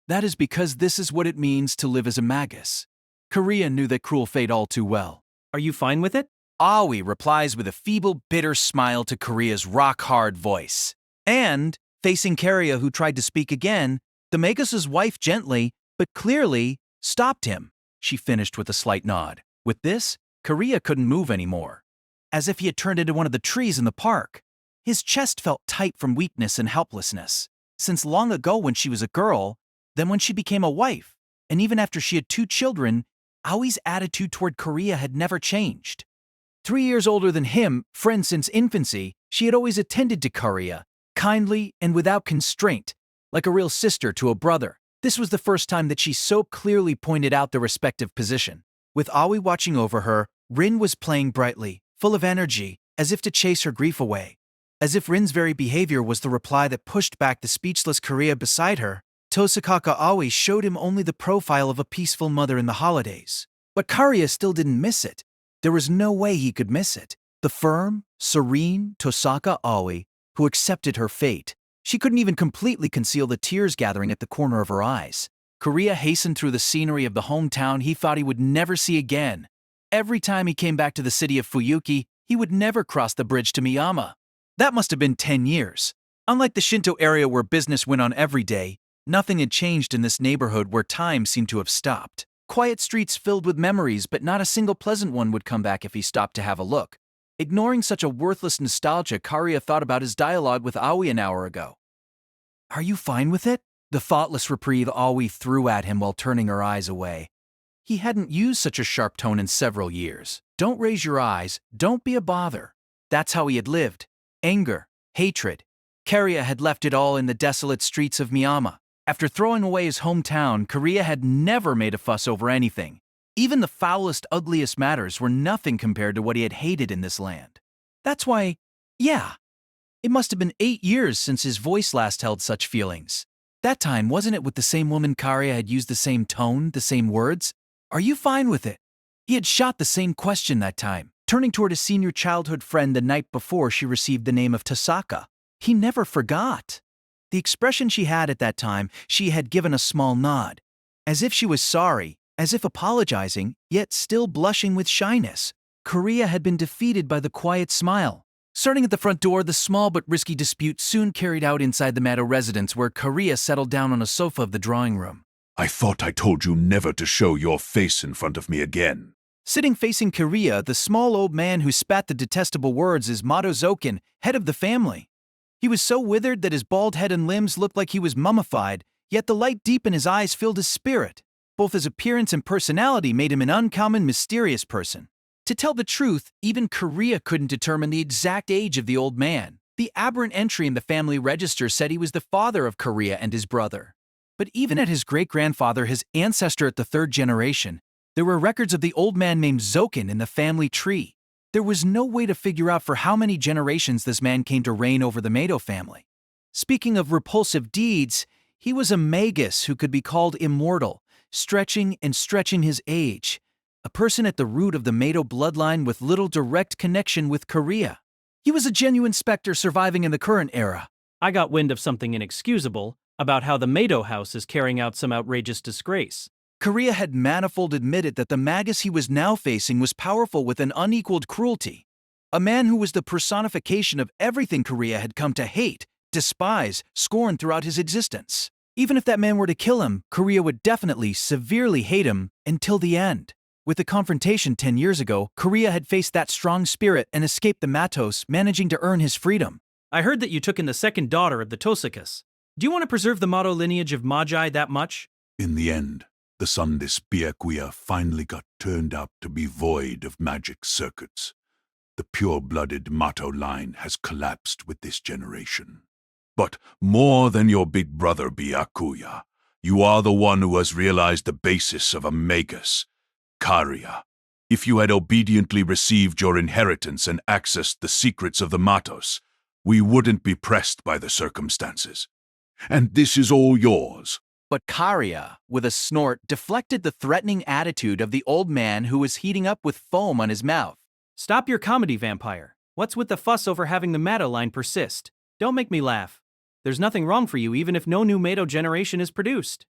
That is because this is what it means to live as a magus. Korea knew that cruel fate all too well. Are you fine with it? Aoi replies with a feeble, bitter smile to Korea's rock-hard voice. And, facing Karia who tried to speak again, the Magus's wife gently, but clearly, stopped him. She finished with a slight nod. With this, Korea couldn't move anymore. As if he had turned into one of the trees in the park. His chest felt tight from weakness and helplessness. Since long ago when she was a girl, then when she became a wife, and even after she had 2 children, Aoi's attitude toward Korea had never changed. 3 years older than him, friends since infancy, she had always attended to Korea, kindly and without constraint, like a real sister to a brother. This was the first time that she so clearly pointed out their respective position. With Aoi watching over her, Rin was playing brightly, full of energy, as if to chase her grief away. As if Rin's very behavior was the reply that pushed back the speechless Korea beside her, Tosakaka Aoi showed him only the profile of a peaceful mother in the holidays. But Karia still didn't miss it. There was no way he could miss it. The firm, serene Tosaka Aoi, who accepted her fate. She couldn't even completely conceal the tears gathering at the corner of her eyes. Korea hastened through the scenery of the hometown he thought he would never see again. Every time he came back to the city of Fuyuki, he would never cross the bridge to Miyama. That must have been 10 years. Unlike the Shinto area where business went on every day, nothing had changed in this neighborhood where time seemed to have stopped. Quiet streets filled with memories, but not a single pleasant one would come back if he stopped to have a look. Ignoring such a worthless nostalgia, Karia thought about his dialogue with Aoi an hour ago. Are you fine with it? The thoughtless reprieve Aoi threw at him while turning her eyes away. He hadn't used such a sharp tone in several years. Don't raise your eyes, don't be a bother. That's how he had lived. Anger, hatred. Karia had left it all in the desolate streets of Miyama. After throwing away his hometown, Korea had never made a fuss over anything. Even the foulest, ugliest matters were nothing compared to what he had hated in this land. That's why, yeah, it must have been 8 years since his voice last held such feelings. That time, wasn't it with the same woman Karia had used the same tone, the same words? Are you fine with it? He had shot the same question that time, turning toward a senior childhood friend the night before she received the name of Tasaka. He never forgot. The expression she had at that time, she had given a small nod, as if she was sorry, as if apologizing, yet still blushing with shyness. Korea had been defeated by the quiet smile. Starting at the front door, the small but risky dispute soon carried out inside the Mado residence where Korea settled down on a sofa of the drawing room. I thought I told you never to show your face in front of me again. Sitting facing Korea, the small old man who spat the detestable words is Mado Zoken, head of the family. He was so withered that his bald head and limbs looked like he was mummified, yet the light deep in his eyes filled his spirit. Both his appearance and personality made him an uncommon, mysterious person. To tell the truth, even Korea couldn't determine the exact age of the old man. The aberrant entry in the family register said he was the father of Korea and his brother. But even at his great-grandfather, his ancestor at the 3rd generation, there were records of the old man named Zoken in the family tree. There was no way to figure out for how many generations this man came to reign over the Mado family. Speaking of repulsive deeds, he was a magus who could be called immortal, stretching and stretching his age. A person at the root of the Medo bloodline with little direct connection with Korea. He was a genuine specter surviving in the current era. I got wind of something inexcusable about how the Medo house is carrying out some outrageous disgrace. Korea had manifold admitted that the Magus he was now facing was powerful with an unequaled cruelty. A man who was the personification of everything Korea had come to hate, despise, scorn throughout his existence. Even if that man were to kill him, Korea would definitely, severely hate him until the end. With the confrontation 10 years ago, Korea had faced that strong spirit and escaped the Matos, managing to earn his freedom. I heard that you took in the second daughter of the Tosakas. Do you want to preserve the Mato lineage of Magi that much? In the end, the son this Byakuya finally got turned out to be void of magic circuits. The pure-blooded Mato line has collapsed with this generation. But more than your big brother Byakuya, you are the one who has realized the basis of a Magus, Karya. If you had obediently received your inheritance and accessed the secrets of the Matos, we wouldn't be pressed by the circumstances. And this is all yours. But Karya, with a snort, deflected the threatening attitude of the old man who was heating up with foam on his mouth. Stop your comedy, vampire. What's with the fuss over having the Mato line persist? Don't make me laugh. There's nothing wrong for you even if no new Mato generation is produced.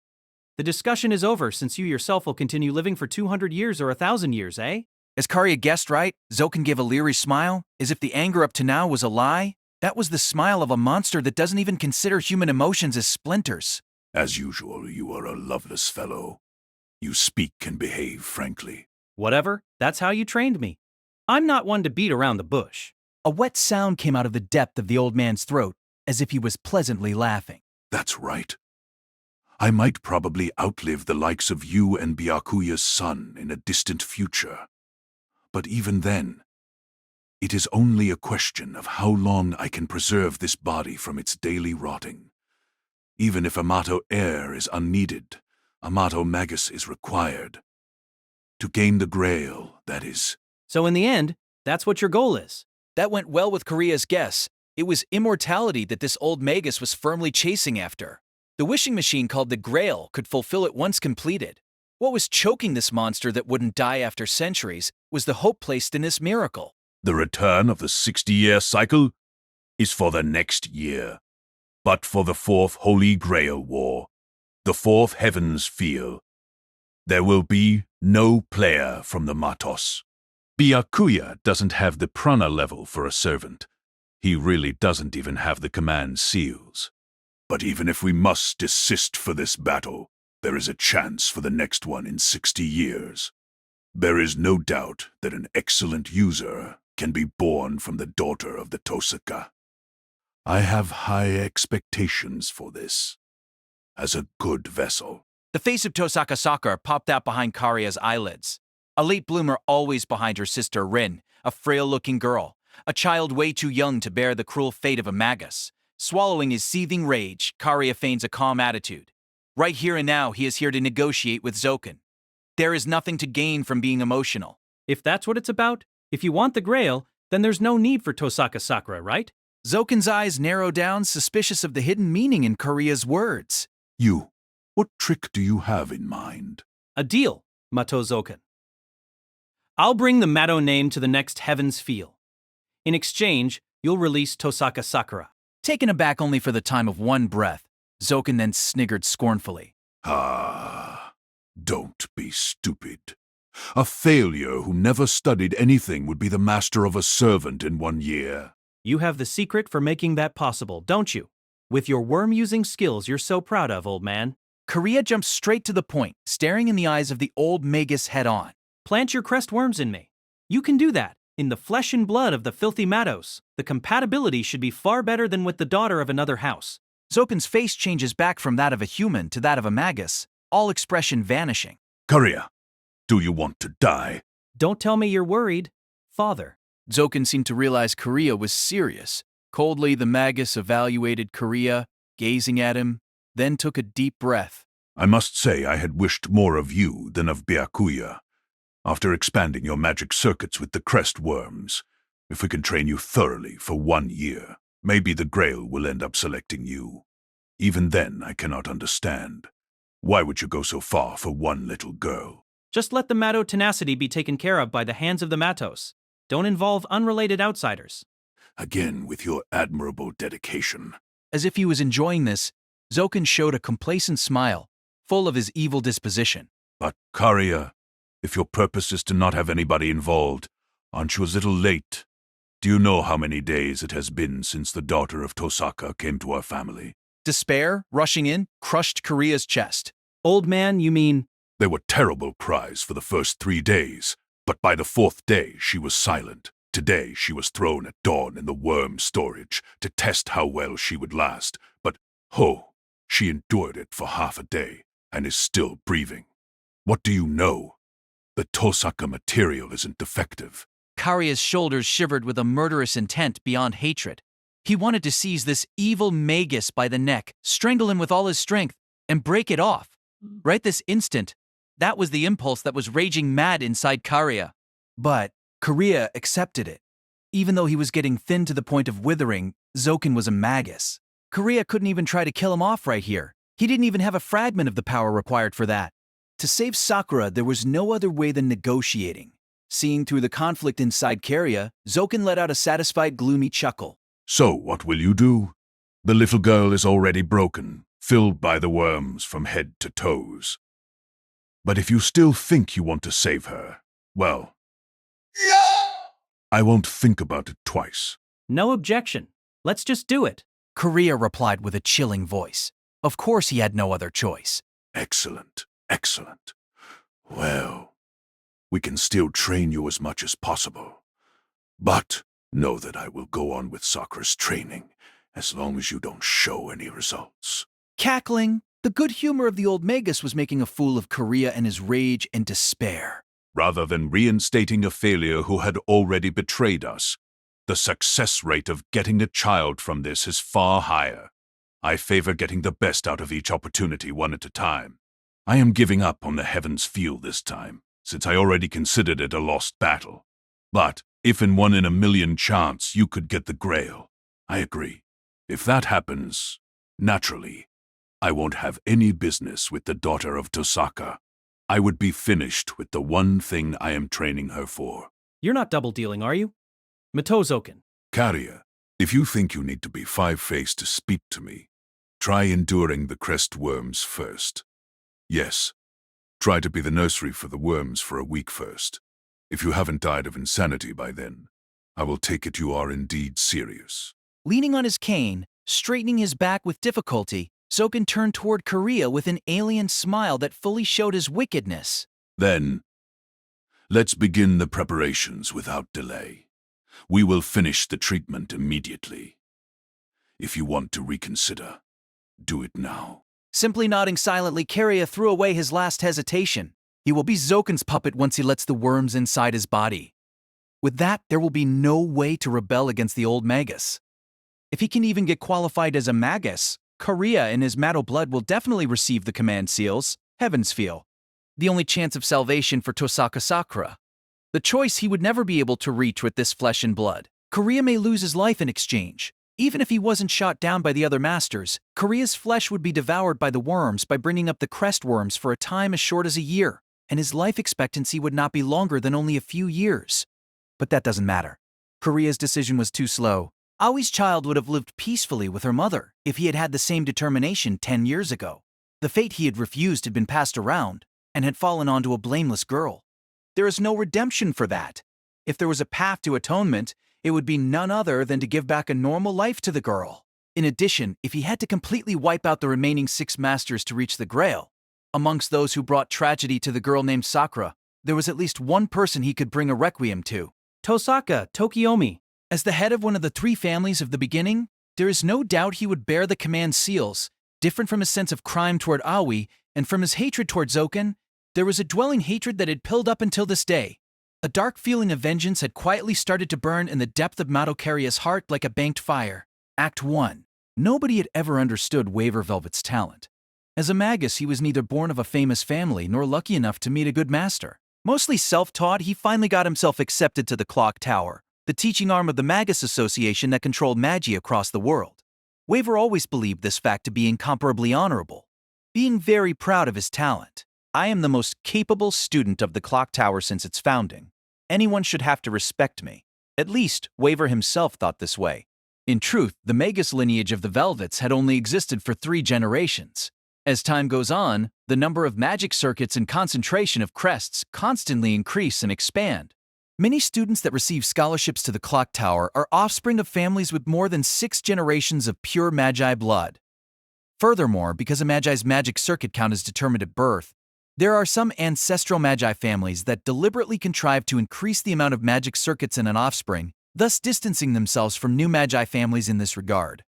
The discussion is over since you yourself will continue living for 200 years or 1,000 years, eh? As Karya guessed right, Zoken gave a leery smile, as if the anger up to now was a lie. That was the smile of a monster that doesn't even consider human emotions as splinters. As usual, you are a loveless fellow. You speak and behave frankly. Whatever, that's how you trained me. I'm not one to beat around the bush. A wet sound came out of the depth of the old man's throat, as if he was pleasantly laughing. That's right. I might probably outlive the likes of you and Byakuya's son in a distant future. But even then, it is only a question of how long I can preserve this body from its daily rotting. Even if a Mato heir is unneeded, a Mato Magus is required. To gain the Grail, that is. So in the end, that's what your goal is. That went well with Korea's guess. It was immortality that this old Magus was firmly chasing after. The wishing machine called the Grail could fulfill it once completed. What was choking this monster that wouldn't die after centuries was the hope placed in this miracle. The return of the 60-year cycle is for the next year. But for the Fourth Holy Grail War, the Fourth Heavens feel, there will be no player from the Matos. Byakuya doesn't have the prana level for a servant. He really doesn't even have the command seals. But even if we must desist for this battle, there is a chance for the next one in 60 years. There is no doubt that an excellent user can be born from the daughter of the Tosaka. I have high expectations for this. As a good vessel. The face of Tosaka Sakura popped out behind Karya's eyelids. A late bloomer always behind her sister Rin, a frail-looking girl, a child way too young to bear the cruel fate of a Magus. Swallowing his seething rage, Karya feigns a calm attitude. Right here and now, he is here to negotiate with Zoken. There is nothing to gain from being emotional. If that's what it's about, if you want the Grail, then there's no need for Tosaka Sakura, right? Zoken's eyes narrow down, suspicious of the hidden meaning in Karya's words. You, what trick do you have in mind? A deal, Mato Zoken. I'll bring the Mato name to the next Heaven's Feel. In exchange, you'll release Tosaka Sakura. Taken aback only for the time of one breath, Zoken then sniggered scornfully. Ah, don't be stupid. A failure who never studied anything would be the master of a servant in 1 year. You have the secret for making that possible, don't you? With your worm-using skills you're so proud of, old man. Korea jumped straight to the point, staring in the eyes of the old Magus head-on. Plant your crest worms in me. You can do that. In the flesh and blood of the filthy Matos, the compatibility should be far better than with the daughter of another house. Zoken's face changes back from that of a human to that of a Magus, all expression vanishing. Korea, do you want to die? Don't tell me you're worried, father. Zoken seemed to realize Korea was serious. Coldly, the Magus evaluated Korea, gazing at him, then took a deep breath. I must say I had wished more of you than of Byakuya. After expanding your magic circuits with the crest worms, if we can train you thoroughly for 1 year, maybe the Grail will end up selecting you. Even then, I cannot understand. Why would you go so far for one little girl? Just let the Mato tenacity be taken care of by the hands of the Matos. Don't involve unrelated outsiders. Again with your admirable dedication. As if he was enjoying this, Zoken showed a complacent smile, full of his evil disposition. But, Karia, if your purpose is to not have anybody involved, aren't you a little late? Do you know how many days it has been since the daughter of Tosaka came to our family? Despair, rushing in, crushed Korea's chest. Old man, you mean? There were terrible cries for the first 3 days, but by the 4th day she was silent. Today she was thrown at dawn in the worm storage to test how well she would last, but, she endured it for half a day and is still breathing. What do you know? The Tosaka material isn't defective. Karia's shoulders shivered with a murderous intent beyond hatred. He wanted to seize this evil magus by the neck, strangle him with all his strength, and break it off. Right this instant, that was the impulse that was raging mad inside Karia. But Korea accepted it. Even though he was getting thin to the point of withering, Zoken was a magus. Korea couldn't even try to kill him off right here. He didn't even have a fragment of the power required for that. To save Sakura, there was no other way than negotiating. Seeing through the conflict inside Karia, Zoken let out a satisfied, gloomy chuckle. So what will you do? The little girl is already broken, filled by the worms from head to toes. But if you still think you want to save her, well, I won't think about it twice. No objection. Let's just do it. Korea replied with a chilling voice. Of course he had no other choice. Excellent, excellent. Well, we can still train you as much as possible. But know that I will go on with Sakura's training as long as you don't show any results. Cackling, the good humor of the old magus was making a fool of Korea and his rage and despair. Rather than reinstating a failure who had already betrayed us, the success rate of getting a child from this is far higher. I favor getting the best out of each opportunity one at a time. I am giving up on the Heaven's Field this time, since I already considered it a lost battle. But if in 1 in a million chance you could get the Grail, I agree. If that happens, naturally, I won't have any business with the daughter of Tosaka. I would be finished with the one thing I am training her for. You're not double-dealing, are you? Zoken. Karia, if you think you need to be 5-faced to speak to me, try enduring the crest worms first. Yes, try to be the nursery for the worms for a week first. If you haven't died of insanity by then, I will take it you are indeed serious. Leaning on his cane, straightening his back with difficulty, Zoken turned toward Korea with an alien smile that fully showed his wickedness. Then, let's begin the preparations without delay. We will finish the treatment immediately. If you want to reconsider, do it now. Simply nodding silently, Karia threw away his last hesitation. He will be Zoken's puppet once he lets the worms inside his body. With that, there will be no way to rebel against the old magus. If he can even get qualified as a magus, Korea in his Mato blood will definitely receive the command seals, Heaven's Feel, the only chance of salvation for Tosaka Sakura. The choice he would never be able to reach with this flesh and blood. Korea may lose his life in exchange. Even if he wasn't shot down by the other masters, Korea's flesh would be devoured by the worms by bringing up the crest worms for a time as short as a year, and his life expectancy would not be longer than only a few years. But that doesn't matter. Korea's decision was too slow. Aoi's child would have lived peacefully with her mother if he had had the same determination 10 years ago. The fate he had refused had been passed around and had fallen onto a blameless girl. There is no redemption for that. If there was a path to atonement, it would be none other than to give back a normal life to the girl. In addition, if he had to completely wipe out the remaining 6 masters to reach the Grail, amongst those who brought tragedy to the girl named Sakura, there was at least one person he could bring a requiem to. Tosaka Tokiomi. As the head of one of the 3 families of the beginning, there is no doubt he would bear the command seals. Different from his sense of crime toward Aoi and from his hatred toward Zoken, there was a dwelling hatred that had pilled up until this day. A dark feeling of vengeance had quietly started to burn in the depth of Mato Karia's heart like a banked fire. Act 1. Nobody had ever understood Waver Velvet's talent. As a magus, he was neither born of a famous family nor lucky enough to meet a good master. Mostly self-taught, he finally got himself accepted to the Clock Tower, the teaching arm of the Magus Association that controlled magie across the world. Waver always believed this fact to be incomparably honorable. being very proud of his talent. I am the most capable student of the clock tower since its founding. Anyone should have to respect me. At least, Waver himself thought this way. In truth, the Magus lineage of the Velvets had only existed for 3 generations. As time goes on, the number of magic circuits and concentration of crests constantly increase and expand. Many students that receive scholarships to the clock tower are offspring of families with more than 6 generations of pure Magi blood. Furthermore, because a Magi's magic circuit count is determined at birth, there are some ancestral Magi families that deliberately contrive to increase the amount of magic circuits in an offspring, thus distancing themselves from new Magi families in this regard.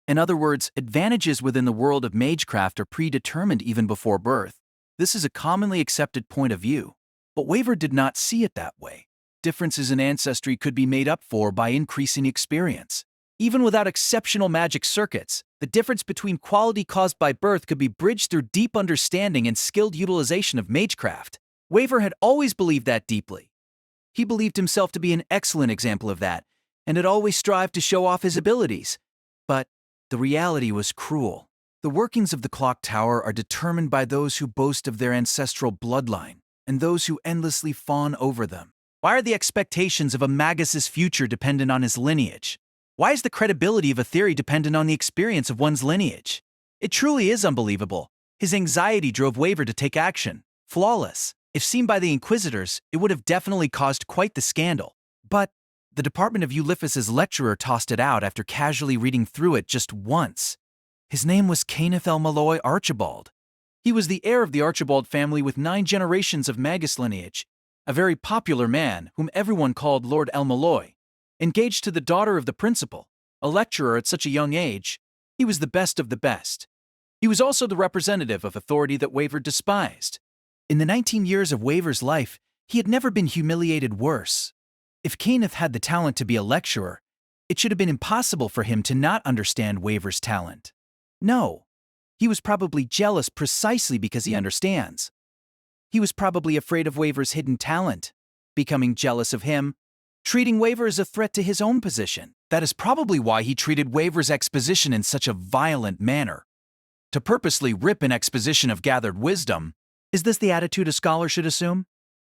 In other words, advantages within the world of magecraft are predetermined even before birth. This is a commonly accepted point of view, but Waver did not see it that way. Differences in ancestry could be made up for by increasing experience. Even without exceptional magic circuits, the difference between quality caused by birth could be bridged through deep understanding and skilled utilization of magecraft. Waver had always believed that deeply. He believed himself to be an excellent example of that, and had always strived to show off his abilities. But the reality was cruel. The workings of the clock tower are determined by those who boast of their ancestral bloodline, and those who endlessly fawn over them. Why are the expectations of a Magus's future dependent on his lineage? Why is the credibility of a theory dependent on the experience of one's lineage? It truly is unbelievable. His anxiety drove Waver to take action. Flawless. If seen by the Inquisitors, it would have definitely caused quite the scandal. But the Department of Euliphus's lecturer tossed it out after casually reading through it just once. His name was Kenneth L. Malloy Archibald. He was the heir of the Archibald family with 9 generations of Magus lineage, a very popular man whom everyone called Lord El Malloy. Engaged to the daughter of the principal, a lecturer at such a young age, he was the best of the best. He was also the representative of authority that Waver despised. In the 19 years of Waver's life, he had never been humiliated worse. If Kenneth had the talent to be a lecturer, it should have been impossible for him to not understand Waver's talent. No, he was probably jealous precisely because he understands. He was probably afraid of Waver's hidden talent, becoming jealous of him, treating Waver as a threat to his own position. That is probably why he treated Waver's exposition in such a violent manner. To purposely rip an exposition of gathered wisdom, is this the attitude a scholar should assume?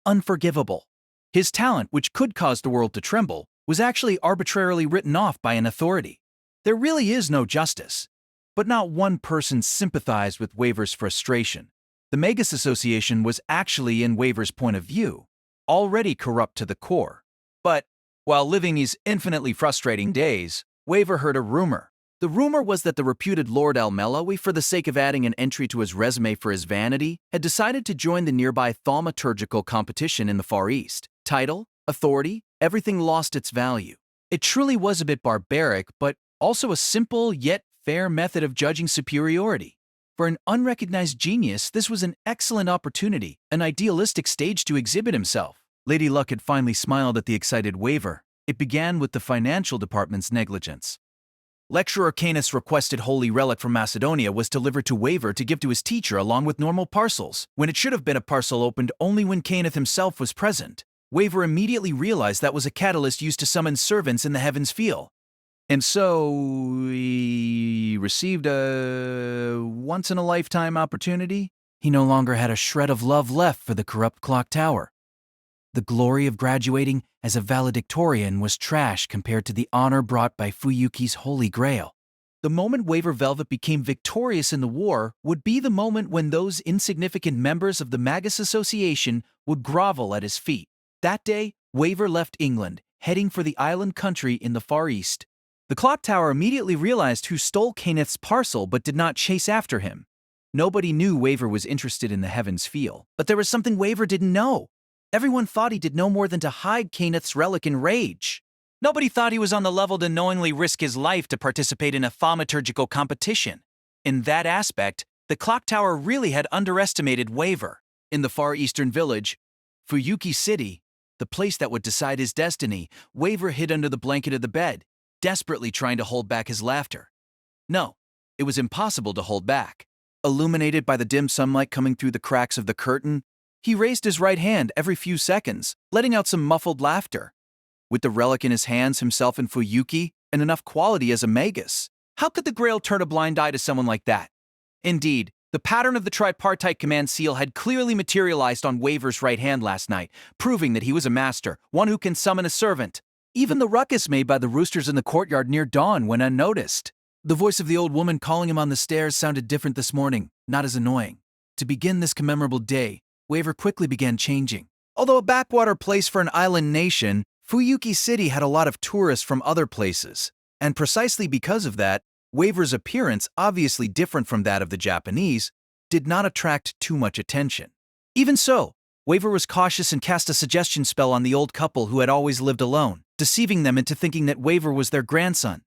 Unforgivable. His talent, which could cause the world to tremble, was actually arbitrarily written off by an authority. There really is no justice. But not one person sympathized with Waver's frustration. The Magus Association was actually, in Waver's point of view, already corrupt to the core. But while living these infinitely frustrating days, Waver heard a rumor. The rumor was that the reputed Lord El Malloy, for the sake of adding an entry to his resume for his vanity, had decided to join the nearby thaumaturgical competition in the Far East. Title, authority, everything lost its value. It truly was a bit barbaric, but also a simple yet fair method of judging superiority. For an unrecognized genius, this was an excellent opportunity, an idealistic stage to exhibit himself. Lady Luck had finally smiled at the excited Waver. It began with the financial department's negligence. Lecturer Canis' requested holy relic from Macedonia was delivered to Waver to give to his teacher along with normal parcels, when it should have been a parcel opened only when Kenneth himself was present. Waver immediately realized that was a catalyst used to summon servants in the heavens feel. And so, he received a once-in-a-lifetime opportunity. He no longer had a shred of love left for the corrupt clock tower. The glory of graduating as a valedictorian was trash compared to the honor brought by Fuyuki's Holy Grail. The moment Waver Velvet became victorious in the war would be the moment when those insignificant members of the Magus Association would grovel at his feet. That day, Waver left England, heading for the island country in the Far East. The clock tower immediately realized who stole Kenneth's parcel but did not chase after him. Nobody knew Waver was interested in the heavens feel, but there was something Waver didn't know. Everyone thought he did no more than to hide Kenneth's relic in rage. Nobody thought he was on the level to knowingly risk his life to participate in a thaumaturgical competition. In that aspect, the clock tower really had underestimated Waver. In the far eastern village, Fuyuki City, the place that would decide his destiny, Waver hid under the blanket of the bed, desperately trying to hold back his laughter. No, it was impossible to hold back. Illuminated by the dim sunlight coming through the cracks of the curtain, he raised his right hand every few seconds, letting out some muffled laughter. With the relic in his hands, himself and Fuyuki, and enough quality as a magus, how could the Grail turn a blind eye to someone like that? Indeed, The pattern of the tripartite command seal had clearly materialized on Waver's right hand last night, proving that he was a master, one who can summon a servant. Even the ruckus made by the roosters in the courtyard near dawn went unnoticed. The voice of the old woman calling him on the stairs sounded different this morning, not as annoying. To begin this commemorable day, Waver quickly began changing. Although a backwater place for an island nation, Fuyuki City had a lot of tourists from other places. And precisely because of that, Waver's appearance, obviously different from that of the Japanese, did not attract too much attention. Even so, Waver was cautious and cast a suggestion spell on the old couple who had always lived alone, deceiving them into thinking that Waver was their grandson.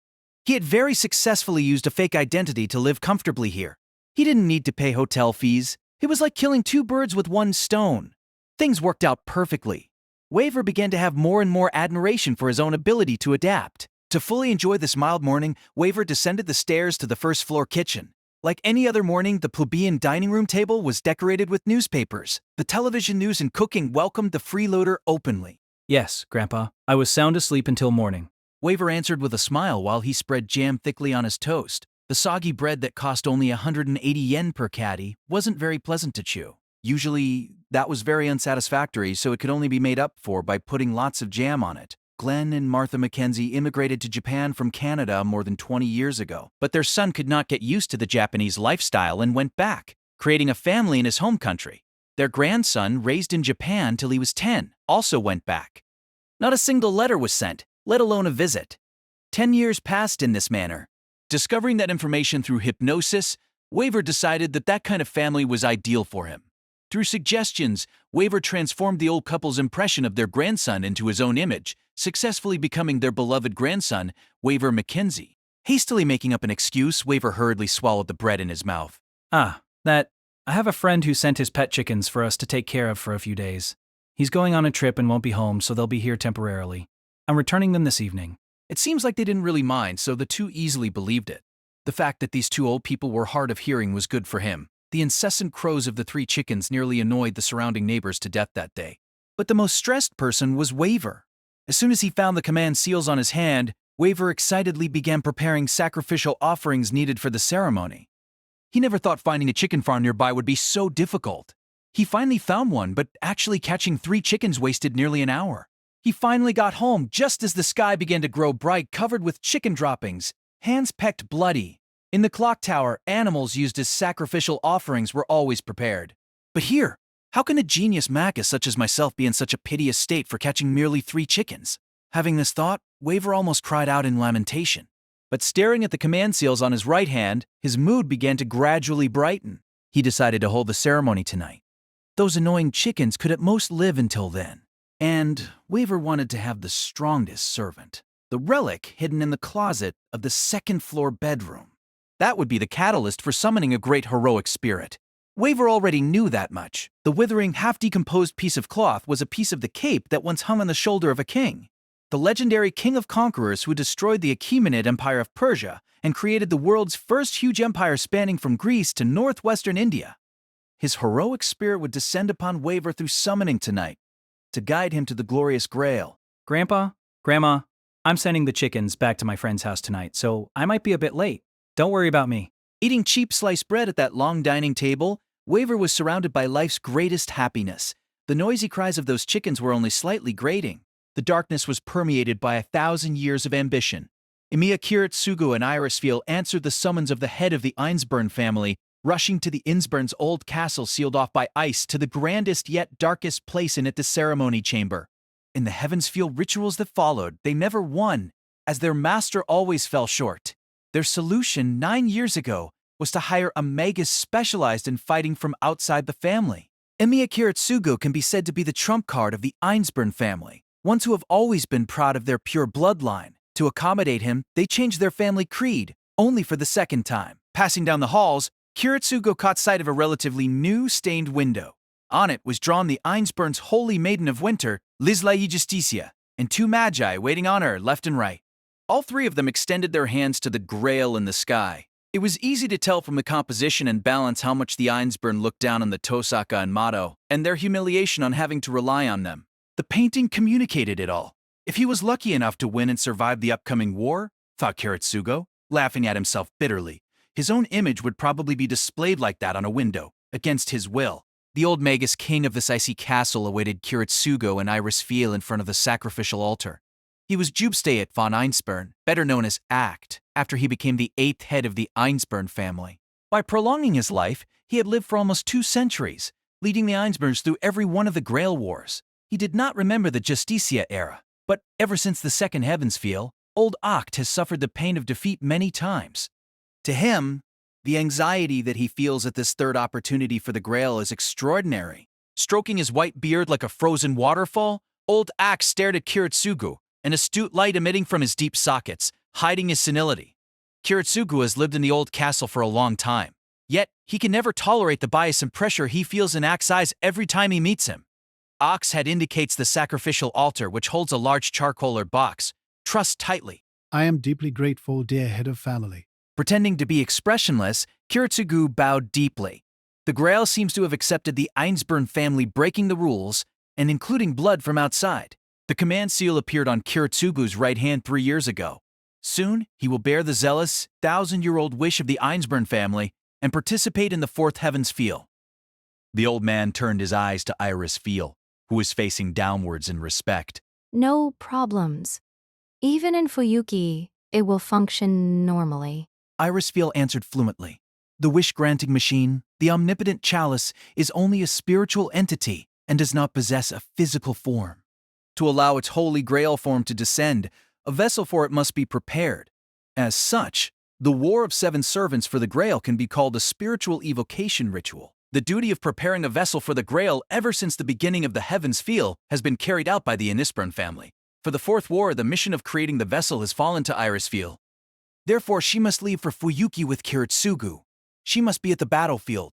He had very successfully used a fake identity to live comfortably here. He didn't need to pay hotel fees. It was like killing two birds with one stone. Things worked out perfectly. Waver began to have more and more admiration for his own ability to adapt. To fully enjoy this mild morning, Waver descended the stairs to the first-floor kitchen. Like any other morning, the plebeian dining room table was decorated with newspapers. The television news and cooking welcomed the freeloader openly. Yes, Grandpa. I was sound asleep until morning. Waver answered with a smile while he spread jam thickly on his toast. The soggy bread that cost only 180 yen per caddy wasn't very pleasant to chew. Usually, that was very unsatisfactory, so it could only be made up for by putting lots of jam on it. Glenn and Martha Mackenzie immigrated to Japan from Canada more than 20 years ago, but their son could not get used to the Japanese lifestyle and went back, creating a family in his home country. Their grandson, raised in Japan till he was 10, also went back. Not a single letter was sent, let alone a visit. 10 years passed in this manner. Discovering that information through hypnosis, Waver decided that that kind of family was ideal for him. Through suggestions, Waver transformed the old couple's impression of their grandson into his own image, successfully becoming their beloved grandson, Waver Mackenzie. Hastily making up an excuse, Waver hurriedly swallowed the bread in his mouth. I have a friend who sent his pet chickens for us to take care of for a few days. He's going on a trip and won't be home, so they'll be here temporarily. I'm returning them this evening. It seems like they didn't really mind, so the two easily believed it. The fact that these two old people were hard of hearing was good for him. The incessant crows of the three chickens nearly annoyed the surrounding neighbors to death that day. But the most stressed person was Waver. As soon as he found the command seals on his hand, Waver excitedly began preparing sacrificial offerings needed for the ceremony. He never thought finding a chicken farm nearby would be so difficult. He finally found one, but actually catching 3 chickens wasted nearly an hour. He finally got home just as the sky began to grow bright, covered with chicken droppings, hands pecked bloody. In the clock tower, animals used as sacrificial offerings were always prepared. But here, how can a genius Macus such as myself be in such a piteous state for catching merely 3 chickens? Having this thought, Waver almost cried out in lamentation. But staring at the command seals on his right hand, his mood began to gradually brighten. He decided to hold the ceremony tonight. Those annoying chickens could at most live until then. And Waver wanted to have the strongest servant, the relic hidden in the closet of the second-floor bedroom. That would be the catalyst for summoning a great heroic spirit. Waver already knew that much. The withering, half-decomposed piece of cloth was a piece of the cape that once hung on the shoulder of a king. The legendary king of conquerors who destroyed the Achaemenid Empire of Persia and created the world's first huge empire spanning from Greece to northwestern India. His heroic spirit would descend upon Waver through summoning tonight, to guide him to the glorious Grail. Grandpa, Grandma, I'm sending the chickens back to my friend's house tonight, so I might be a bit late. Don't worry about me. Eating cheap sliced bread at that long dining table, Waver was surrounded by life's greatest happiness. The noisy cries of those chickens were only slightly grating. The darkness was permeated by 1,000 years of ambition. Emiya Kiritsugu and Irisfiel answered the summons of the head of the Einsburn family, rushing to the Insburn's old castle sealed off by ice to the grandest yet darkest place in it, the ceremony chamber. In the Heavensfield rituals that followed, they never won, as their master always fell short. Their solution 9 years ago was to hire a magus specialized in fighting from outside the family. Emiya Kiritsugu can be said to be the trump card of the Einsburn family, ones who have always been proud of their pure bloodline. To accommodate him, they changed their family creed, only for the second time. Passing down the halls, Kiritsugu caught sight of a relatively new stained window. On it was drawn the Einsburn's holy maiden of winter, Lislai Justicia, and 2 magi waiting on her left and right. All 3 of them extended their hands to the Grail in the sky. It was easy to tell from the composition and balance how much the Einsburn looked down on the Tosaka and Mato, and their humiliation on having to rely on them. The painting communicated it all. If he was lucky enough to win and survive the upcoming war, thought Kiritsugu, laughing at himself bitterly, his own image would probably be displayed like that on a window, against his will. The old Magus king of this icy castle awaited Kiritsugu and Iris Fiel in front of the sacrificial altar. He was Jubstayet von Einsburn, better known as Act, after he became the 8th head of the Einsburn family. By prolonging his life, he had lived for almost 2 centuries, leading the Einsburns through every one of the Grail Wars. He did not remember the Justicia era, but ever since the Second Heavensfiel, old Act has suffered the pain of defeat many times. To him, the anxiety that he feels at this third opportunity for the Grail is extraordinary. Stroking his white beard like a frozen waterfall, old Axe stared at Kiritsugu, an astute light emitting from his deep sockets, hiding his senility. Kiritsugu has lived in the old castle for a long time, yet he can never tolerate the bias and pressure he feels in Axe's eyes every time he meets him. Axe head indicates the sacrificial altar, which holds a large charcoaler box. Trust tightly. I am deeply grateful, dear head of family. Pretending to be expressionless, Kiritsugu bowed deeply. The Grail seems to have accepted the Einsburn family breaking the rules and including blood from outside. The command seal appeared on Kiritsugu's right hand 3 years ago. Soon, he will bear the zealous, 1,000-year-old wish of the Einsburn family and participate in the Fourth Heavensfiel. The old man turned his eyes to Iris Fiel, who was facing downwards in respect. No problems. Even in Fuyuki, it will function normally. Iris Fiel answered fluently. The wish-granting machine, the omnipotent chalice, is only a spiritual entity and does not possess a physical form. To allow its holy grail form to descend, a vessel for it must be prepared. As such, the War of 7 Servants for the Grail can be called a spiritual evocation ritual. The duty of preparing a vessel for the Grail ever since the beginning of the Heavensfiel has been carried out by the Einsburn family. For the Fourth War, the mission of creating the vessel has fallen to Iris Fiel. Therefore, she must leave for Fuyuki with Kiritsugu. She must be at the battlefield.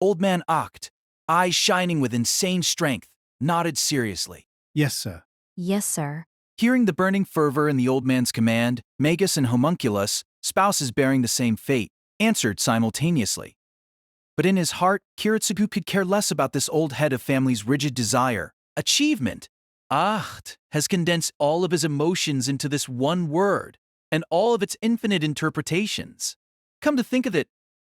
Old man Act, eyes shining with insane strength, nodded seriously. Yes, sir. Yes, sir. Hearing the burning fervor in the old man's command, Magus and Homunculus, spouses bearing the same fate, answered simultaneously. But in his heart, Kiritsugu could care less about this old head of family's rigid desire. Achievement. Acht has condensed all of his emotions into this one word, and all of its infinite interpretations. Come to think of it,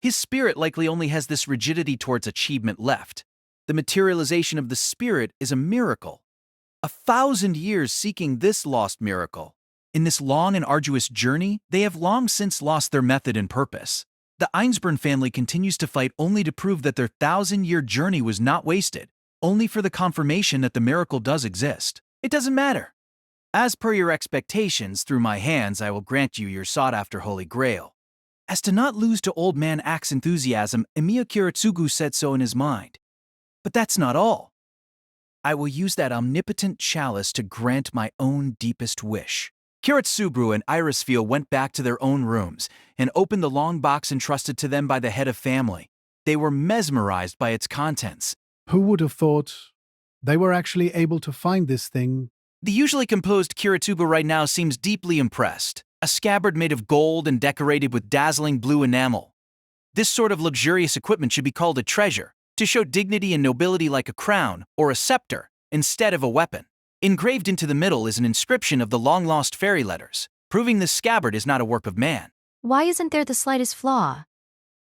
his spirit likely only has this rigidity towards achievement left. The materialization of the spirit is a miracle. 1,000 years seeking this lost miracle. In this long and arduous journey, they have long since lost their method and purpose. The Einsburn family continues to fight only to prove that their 1,000-year journey was not wasted, only for the confirmation that the miracle does exist. It doesn't matter. As per your expectations, through my hands I will grant you your sought-after Holy Grail. As to not lose to old man Axe enthusiasm, Emiya Kiritsugu said so in his mind. But that's not all. I will use that omnipotent chalice to grant my own deepest wish. Kiritsugu and Iris Fiel went back to their own rooms and opened the long box entrusted to them by the head of family. They were mesmerized by its contents. Who would have thought they were actually able to find this thing? The usually composed Kiritsugu right now seems deeply impressed. A scabbard made of gold and decorated with dazzling blue enamel. This sort of luxurious equipment should be called a treasure, to show dignity and nobility like a crown or a scepter, instead of a weapon. Engraved into the middle is an inscription of the long-lost fairy letters, proving this scabbard is not a work of man. Why isn't there the slightest flaw?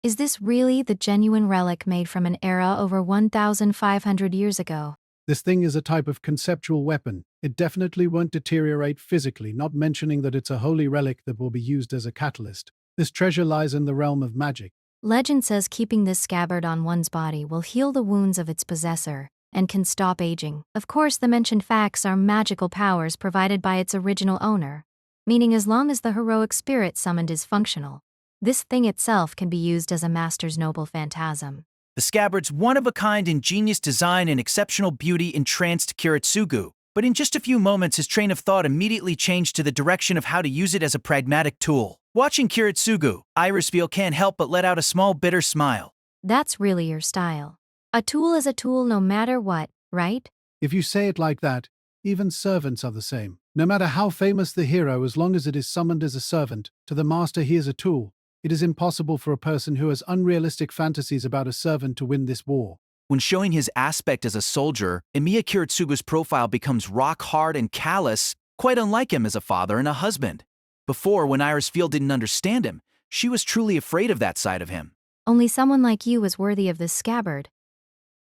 Is this really the genuine relic made from an era over 1,500 years ago? This thing is a type of conceptual weapon. It definitely won't deteriorate physically, not mentioning that it's a holy relic that will be used as a catalyst. This treasure lies in the realm of magic. Legend says keeping this scabbard on one's body will heal the wounds of its possessor and can stop aging. Of course, the mentioned facts are magical powers provided by its original owner, meaning as long as the heroic spirit summoned is functional, this thing itself can be used as a master's noble phantasm. The scabbard's one-of-a-kind ingenious design and exceptional beauty entranced Kiritsugu, but in just a few moments his train of thought immediately changed to the direction of how to use it as a pragmatic tool. Watching Kiritsugu, Iris Fiel can't help but let out a small bitter smile. That's really your style. A tool is a tool no matter what, right? If you say it like that, even servants are the same. No matter how famous the hero, as long as it is summoned as a servant, to the master he is a tool. It is impossible for a person who has unrealistic fantasies about a servant to win this war. When showing his aspect as a soldier, Emiya Kiritsugu's profile becomes rock-hard and callous, quite unlike him as a father and a husband. Before, when Iris Fiel didn't understand him, She was truly afraid of that side of him. Only someone like you is worthy of this scabbard.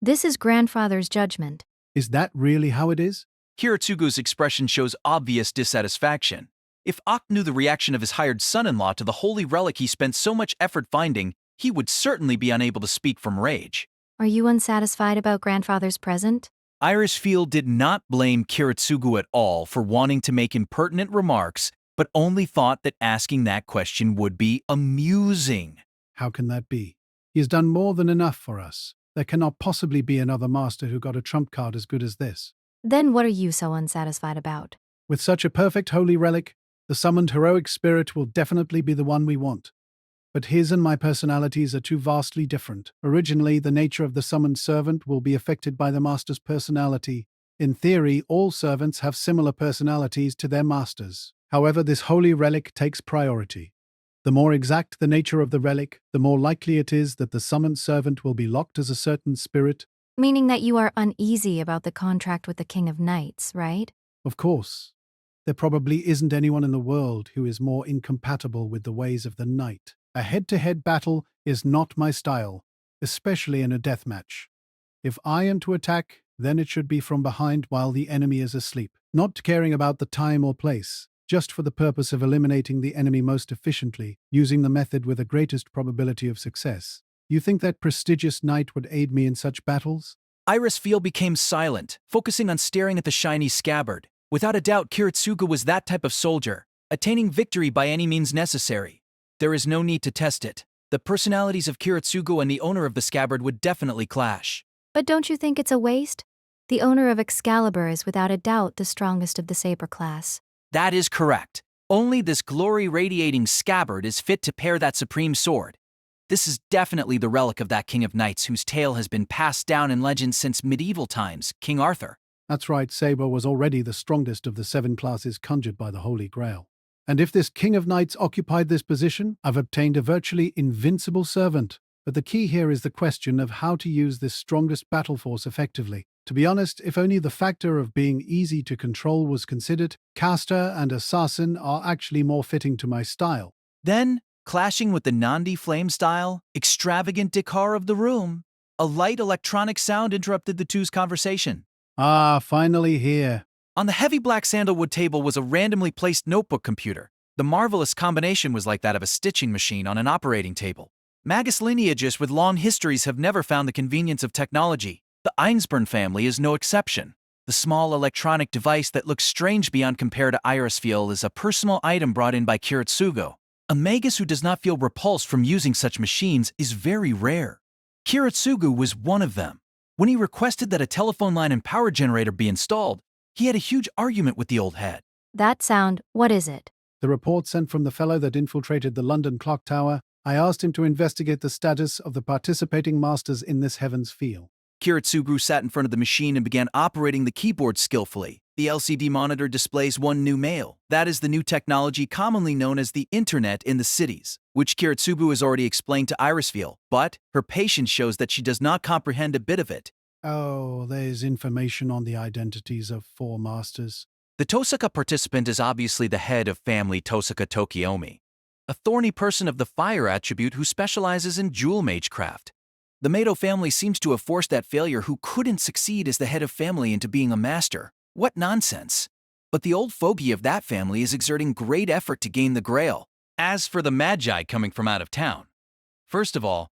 This is grandfather's judgment. Is that really how it is? Kiritsugu's expression shows obvious dissatisfaction. If Ak knew the reaction of his hired son-in-law to the holy relic he spent so much effort finding, he would certainly be unable to speak from rage. Are you unsatisfied about grandfather's present? Iris Field did not blame Kiritsugu at all for wanting to make impertinent remarks, but only thought that asking that question would be amusing. How can that be? He has done more than enough for us. There cannot possibly be another master who got a trump card as good as this. Then what are you so unsatisfied about? With such a perfect holy relic, the summoned heroic spirit will definitely be the one we want. But his and my personalities are too vastly different. Originally, the nature of the summoned servant will be affected by the master's personality. In theory, all servants have similar personalities to their masters. However, this holy relic takes priority. The more exact the nature of the relic, the more likely it is that the summoned servant will be locked as a certain spirit. Meaning that you are uneasy about the contract with the King of Knights, right? Of course. There probably isn't anyone in the world who is more incompatible with the ways of the knight. A head-to-head battle is not my style, especially in a deathmatch. If I am to attack, then it should be from behind while the enemy is asleep, not caring about the time or place, just for the purpose of eliminating the enemy most efficiently, using the method with the greatest probability of success. You think that prestigious knight would aid me in such battles? Iris Field became silent, focusing on staring at the shiny scabbard. Without a doubt, Kiritsugu was that type of soldier, attaining victory by any means necessary. There is no need to test it. The personalities of Kiritsugu and the owner of the scabbard would definitely clash. But don't you think it's a waste? The owner of Excalibur is without a doubt the strongest of the saber class. That is correct. Only this glory-radiating scabbard is fit to pair that supreme sword. This is definitely the relic of that King of Knights whose tale has been passed down in legend since medieval times, King Arthur. That's right, Saber was already the strongest of the 7 classes conjured by the Holy Grail. And if this King of Knights occupied this position, I've obtained a virtually invincible servant. But the key here is the question of how to use this strongest battle force effectively. To be honest, if only the factor of being easy to control was considered, caster and assassin are actually more fitting to my style. Then, clashing with the Nandi flame style, extravagant decor of the room, a light electronic sound interrupted the two's conversation. Ah, finally here. On the heavy black sandalwood table was a randomly placed notebook computer. The marvelous combination was like that of a stitching machine on an operating table. Magus lineages with long histories have never found the convenience of technology. The Einsborn family is no exception. The small electronic device that looks strange beyond compare to Irisfield is a personal item brought in by Kiritsugu. A magus who does not feel repulsed from using such machines is very rare. Kiritsugu was one of them. When he requested that a telephone line and power generator be installed, he had a huge argument with the old head. That sound, what is it? The report sent from the fellow that infiltrated the London clock tower. I asked him to investigate the status of the participating masters in this heaven's field. Kiritsugu sat in front of the machine and began operating the keyboard skillfully. The LCD monitor displays one new mail. That is the new technology commonly known as the Internet in the cities, which Kiritsugu has already explained to Irisfield, but her patience shows that she does not comprehend a bit of it. Oh, there's information on the identities of 4 masters. The Tosaka participant is obviously the head of family Tosaka Tokiomi, a thorny person of the fire attribute who specializes in jewel magecraft. The Mato family seems to have forced that failure who couldn't succeed as the head of family into being a master. What nonsense! But the old fogey of that family is exerting great effort to gain the Grail. As for the Magi coming from out of town, first of all,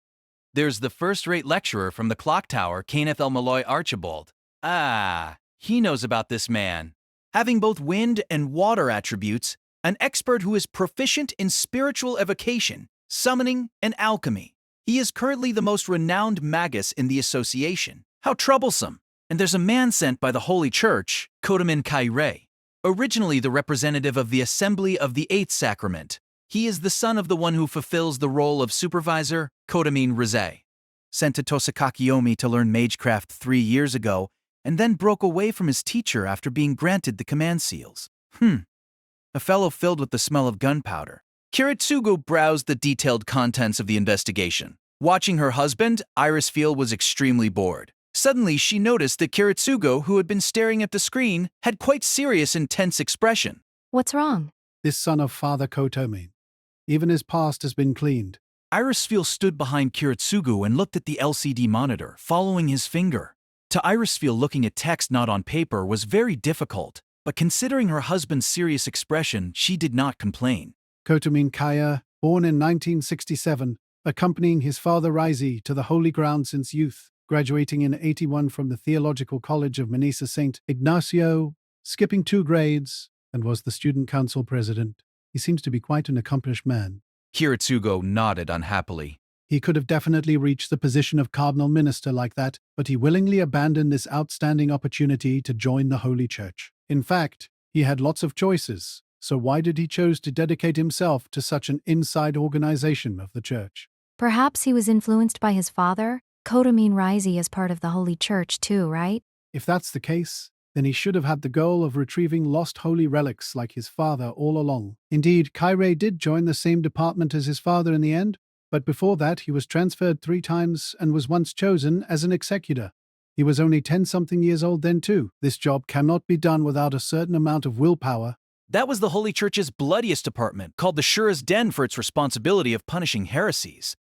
there's the first-rate lecturer from the clock tower, Kenneth L. Malloy Archibald. Ah, he knows about this man. Having both wind and water attributes, an expert who is proficient in spiritual evocation, summoning, and alchemy. He is currently the most renowned magus in the association. How troublesome! And there's a man sent by the Holy Church, Kodamin Kairei, originally the representative of the Assembly of the Eighth Sacrament. He is the son of the one who fulfills the role of supervisor, Kodamin Rizei. Sent to Tosakakiomi to learn magecraft 3 years ago, and then broke away from his teacher after being granted the command seals. A fellow filled with the smell of gunpowder. Kiritsugu browsed the detailed contents of the investigation. Watching her husband, Irisfield was extremely bored. Suddenly, she noticed that Kiritsugu, who had been staring at the screen, had quite serious and tense expression. What's wrong? This son of Father Kotomi. Even his past has been cleaned. Irisfiel stood behind Kiritsugu and looked at the LCD monitor, following his finger. To Irisfiel, looking at text not on paper was very difficult, but considering her husband's serious expression, she did not complain. Kotomin Kaya, born in 1967, accompanying his father Raisi to the Holy Ground since youth, graduating in 81 from the Theological College of Manisa St. Ignacio, skipping 2 grades, and was the student council president. He seems to be quite an accomplished man. Kiritsugu nodded unhappily. He could have definitely reached the position of cardinal minister like that, but he willingly abandoned this outstanding opportunity to join the Holy Church. In fact, he had lots of choices, so why did he choose to dedicate himself to such an inside organization of the Church? Perhaps he was influenced by his father? Kotomin Raisi is part of the Holy Church too, right? If that's the case, then he should have had the goal of retrieving lost holy relics like his father all along. Indeed, Kairei did join the same department as his father in the end, but before that he was transferred 3 times and was once chosen as an executor. He was only 10-something years old then too. This job cannot be done without a certain amount of willpower. That was the Holy Church's bloodiest department, called the Shura's Den for its responsibility of punishing heresies.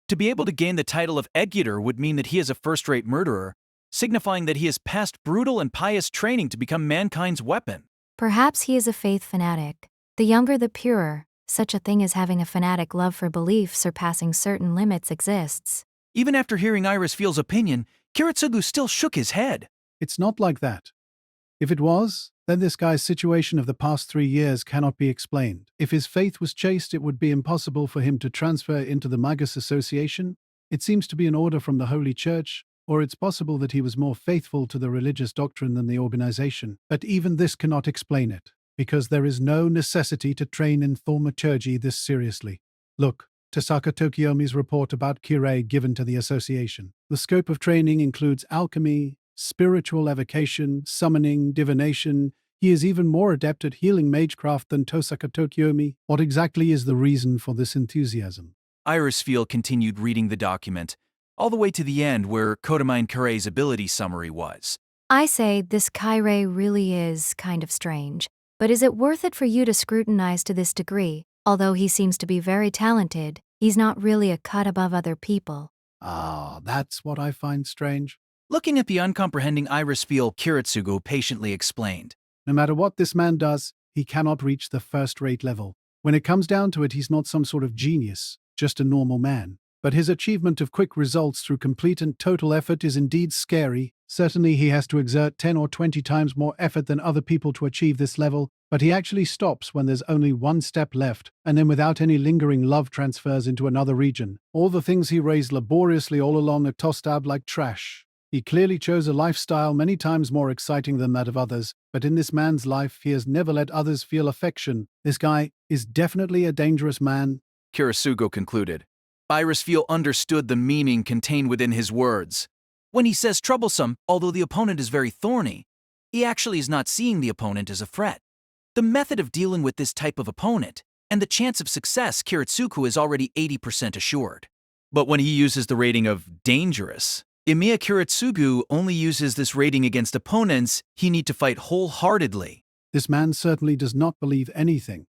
To be able to gain the title of executor would mean that he is a first-rate murderer, signifying that he has passed brutal and pious training to become mankind's weapon. Perhaps he is a faith fanatic. The younger the purer, such a thing as having a fanatic love for belief surpassing certain limits exists. Even after hearing Irisfiel's opinion, Kiritsugu still shook his head. It's not like that. If it was, then this guy's situation of the past 3 years cannot be explained. If his faith was chaste, it would be impossible for him to transfer into the Magus Association. It seems to be an order from the Holy Church, or it's possible that he was more faithful to the religious doctrine than the organization. But even this cannot explain it, because there is no necessity to train in thaumaturgy this seriously. Look, Tasaka Tokiomi's report about Kirei given to the association. The scope of training includes alchemy, spiritual evocation, summoning, divination. He is even more adept at healing magecraft than Tosaka Tokiomi. What exactly is the reason for this enthusiasm? Irisfiel continued reading the document, all the way to the end where Kotomin Kirei's ability summary was. I say this Kairei really is kind of strange, but is it worth it for you to scrutinize to this degree? Although he seems to be very talented, he's not really a cut above other people. Ah, that's what I find strange. Looking at the uncomprehending Irisfiel, Kiritsugu patiently explained. No matter what this man does, he cannot reach the first-rate level. When it comes down to it, he's not some sort of genius, just a normal man. But his achievement of quick results through complete and total effort is indeed scary. Certainly he has to exert 10 or 20 times more effort than other people to achieve this level, but he actually stops when there's only 1 step left, and then without any lingering love transfers into another region. All the things he raised laboriously all along are tossed out like trash. He clearly chose a lifestyle many times more exciting than that of others, but in this man's life he has never let others feel affection. This guy is definitely a dangerous man. Kiritsugu concluded. Irisfiel understood the meaning contained within his words. When he says troublesome, although the opponent is very thorny, he actually is not seeing the opponent as a threat. The method of dealing with this type of opponent, and the chance of success, Kiritsugu is already 80% assured. But when he uses the rating of dangerous, Imiya Kiritsugu only uses this rating against opponents he need to fight wholeheartedly. This man certainly does not believe anything.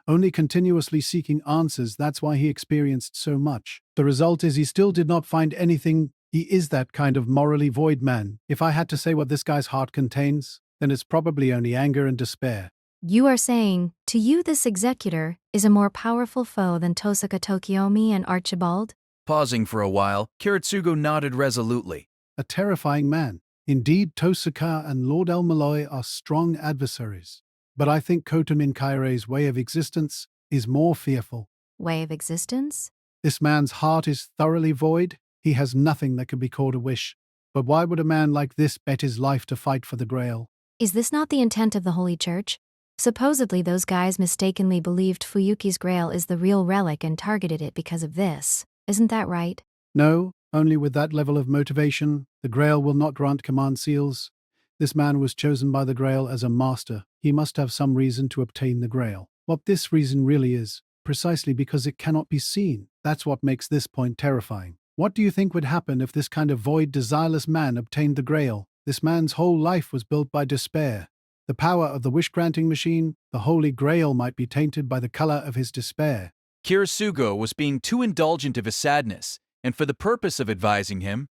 Only continuously seeking answers, that's why he experienced so much. The result is he still did not find anything. He is that kind of morally void man. If I had to say what this guy's heart contains, then it's probably only anger and despair. You are saying, to you this executor is a more powerful foe than Tosaka Tokiomi and Archibald? Pausing for a while, Kiritsugu nodded resolutely. A terrifying man. Indeed, Tosaka and Lord El Malloy are strong adversaries. But I think Kotomin Kairei's way of existence is more fearful. Way of existence? This man's heart is thoroughly void. He has nothing that could be called a wish. But why would a man like this bet his life to fight for the Grail? Is this not the intent of the Holy Church? Supposedly those guys mistakenly believed Fuyuki's Grail is the real relic and targeted it because of this. Isn't that right? No, only with that level of motivation, the Grail will not grant command seals. This man was chosen by the Grail as a master. He must have some reason to obtain the Grail. What this reason really is, precisely because it cannot be seen. That's what makes this point terrifying. What do you think would happen if this kind of void, desireless man obtained the Grail? This man's whole life was built by despair. The power of the wish-granting machine, the Holy Grail, might be tainted by the color of his despair. Kirisugo was being too indulgent of his sadness, and for the purpose of advising him,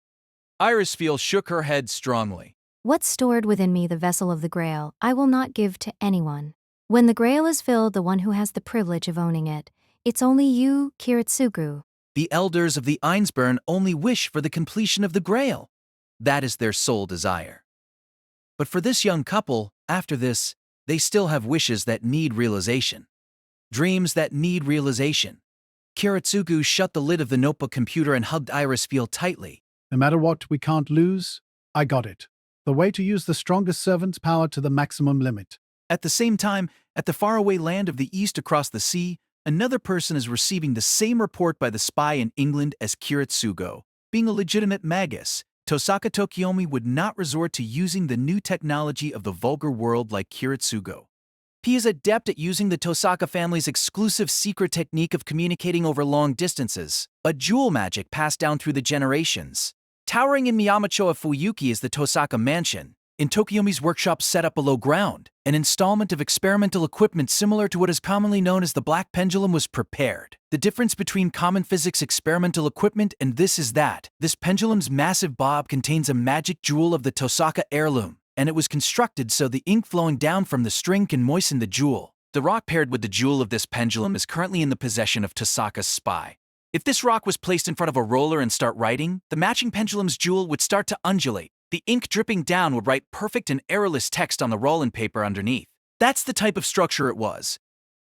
Irisfiel shook her head strongly. What's stored within me, the vessel of the Grail, I will not give to anyone. When the Grail is filled, the one who has the privilege of owning it, it's only you, Kiritsugu. The elders of the Einsburn only wish for the completion of the Grail. That is their sole desire. But for this young couple, after this, they still have wishes that need realization. Dreams that need realization. Kiritsugu shut the lid of the notebook computer and hugged Irisfiel tightly. No matter what, we can't lose. I got it. The way to use the strongest servant's power to the maximum limit. At the same time, at the faraway land of the east across the sea, another person is receiving the same report by the spy in England as Kiritsugo. Being a legitimate magus, Tosaka Tokiomi would not resort to using the new technology of the vulgar world like Kiritsugo. He is adept at using the Tosaka family's exclusive secret technique of communicating over long distances, a jewel magic passed down through the generations. Towering in Miyamacho of Fuyuki is the Tosaka Mansion, in Tokiomi's workshop set up below ground. An installment of experimental equipment similar to what is commonly known as the Black Pendulum was prepared. The difference between common physics experimental equipment and this is that this pendulum's massive bob contains a magic jewel of the Tosaka heirloom, and it was constructed so the ink flowing down from the string can moisten the jewel. The rock paired with the jewel of this pendulum is currently in the possession of Tosaka's spy. If this rock was placed in front of a roller and start writing, the matching pendulum's jewel would start to undulate. The ink dripping down would write perfect and errorless text on the roll-in paper underneath. That's the type of structure it was.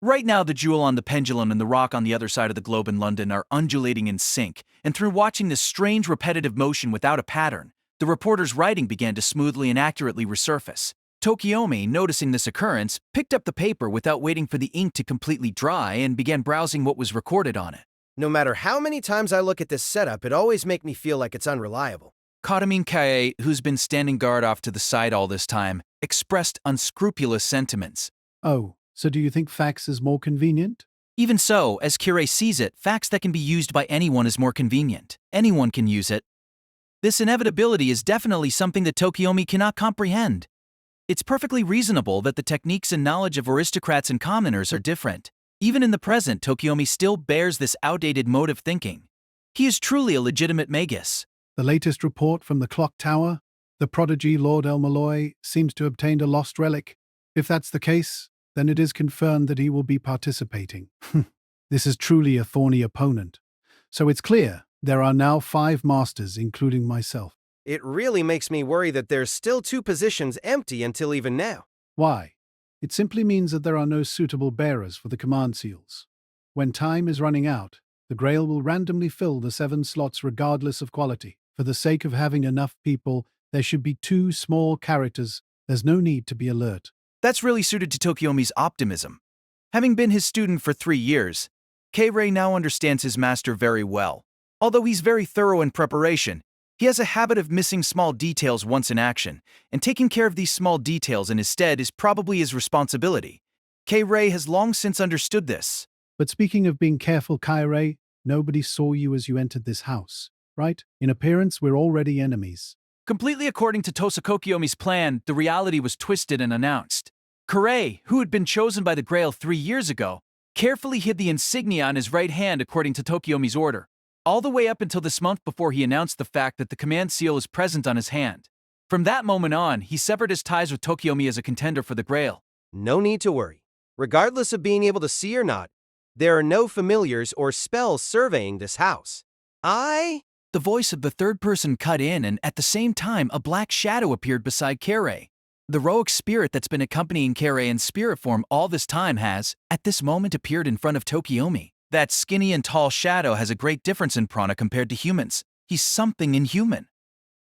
Right now, the jewel on the pendulum and the rock on the other side of the globe in London are undulating in sync, and through watching this strange repetitive motion without a pattern, the reporter's writing began to smoothly and accurately resurface. Tokiomi, noticing this occurrence, picked up the paper without waiting for the ink to completely dry and began browsing what was recorded on it. No matter how many times I look at this setup, it always makes me feel like it's unreliable. Kotomin Kae, who's been standing guard off to the side all this time, expressed unscrupulous sentiments. Oh, so do you think fax is more convenient? Even so, as Kirei sees it, fax that can be used by anyone is more convenient. Anyone can use it. This inevitability is definitely something that Tokiomi cannot comprehend. It's perfectly reasonable that the techniques and knowledge of aristocrats and commoners are different. Even in the present, Tokiomi still bears this outdated mode of thinking. He is truly a legitimate magus. The latest report from the clock tower, the prodigy Lord Elmaloy seems to have obtained a lost relic. If that's the case, then it is confirmed that he will be participating. This is truly a thorny opponent. So it's clear there are now 5 masters, including myself. It really makes me worry that there's still 2 positions empty until even now. Why? It simply means that there are no suitable bearers for the command seals. When time is running out, the Grail will randomly fill the 7 slots regardless of quality. For the sake of having enough people, there should be 2 small characters. There's no need to be alert. That's really suited to Tokiomi's optimism. Having been his student for 3 years, Kei-Rei now understands his master very well. Although he's very thorough in preparation, he has a habit of missing small details once in action, and taking care of these small details in his stead is probably his responsibility. Kei-Rei has long since understood this. But speaking of being careful, Kai-Rei, nobody saw you as you entered this house, right? In appearance, we're already enemies. Completely according to Tosakokiomi's plan, the reality was twisted and announced. Kirei, who had been chosen by the Grail 3 years ago, carefully hid the insignia on his right hand according to Tokiomi's order, all the way up until this month before he announced the fact that the command seal is present on his hand. From that moment on, he severed his ties with Tokiomi as a contender for the Grail. No need to worry. Regardless of being able to see or not, there are no familiars or spells surveying this house. The voice of the third person cut in, and at the same time, a black shadow appeared beside Kei-Rei. The heroic spirit that's been accompanying Kei-Rei in spirit form all this time has, at this moment, appeared in front of Tokiomi. That skinny and tall shadow has a great difference in prana compared to humans. He's something inhuman.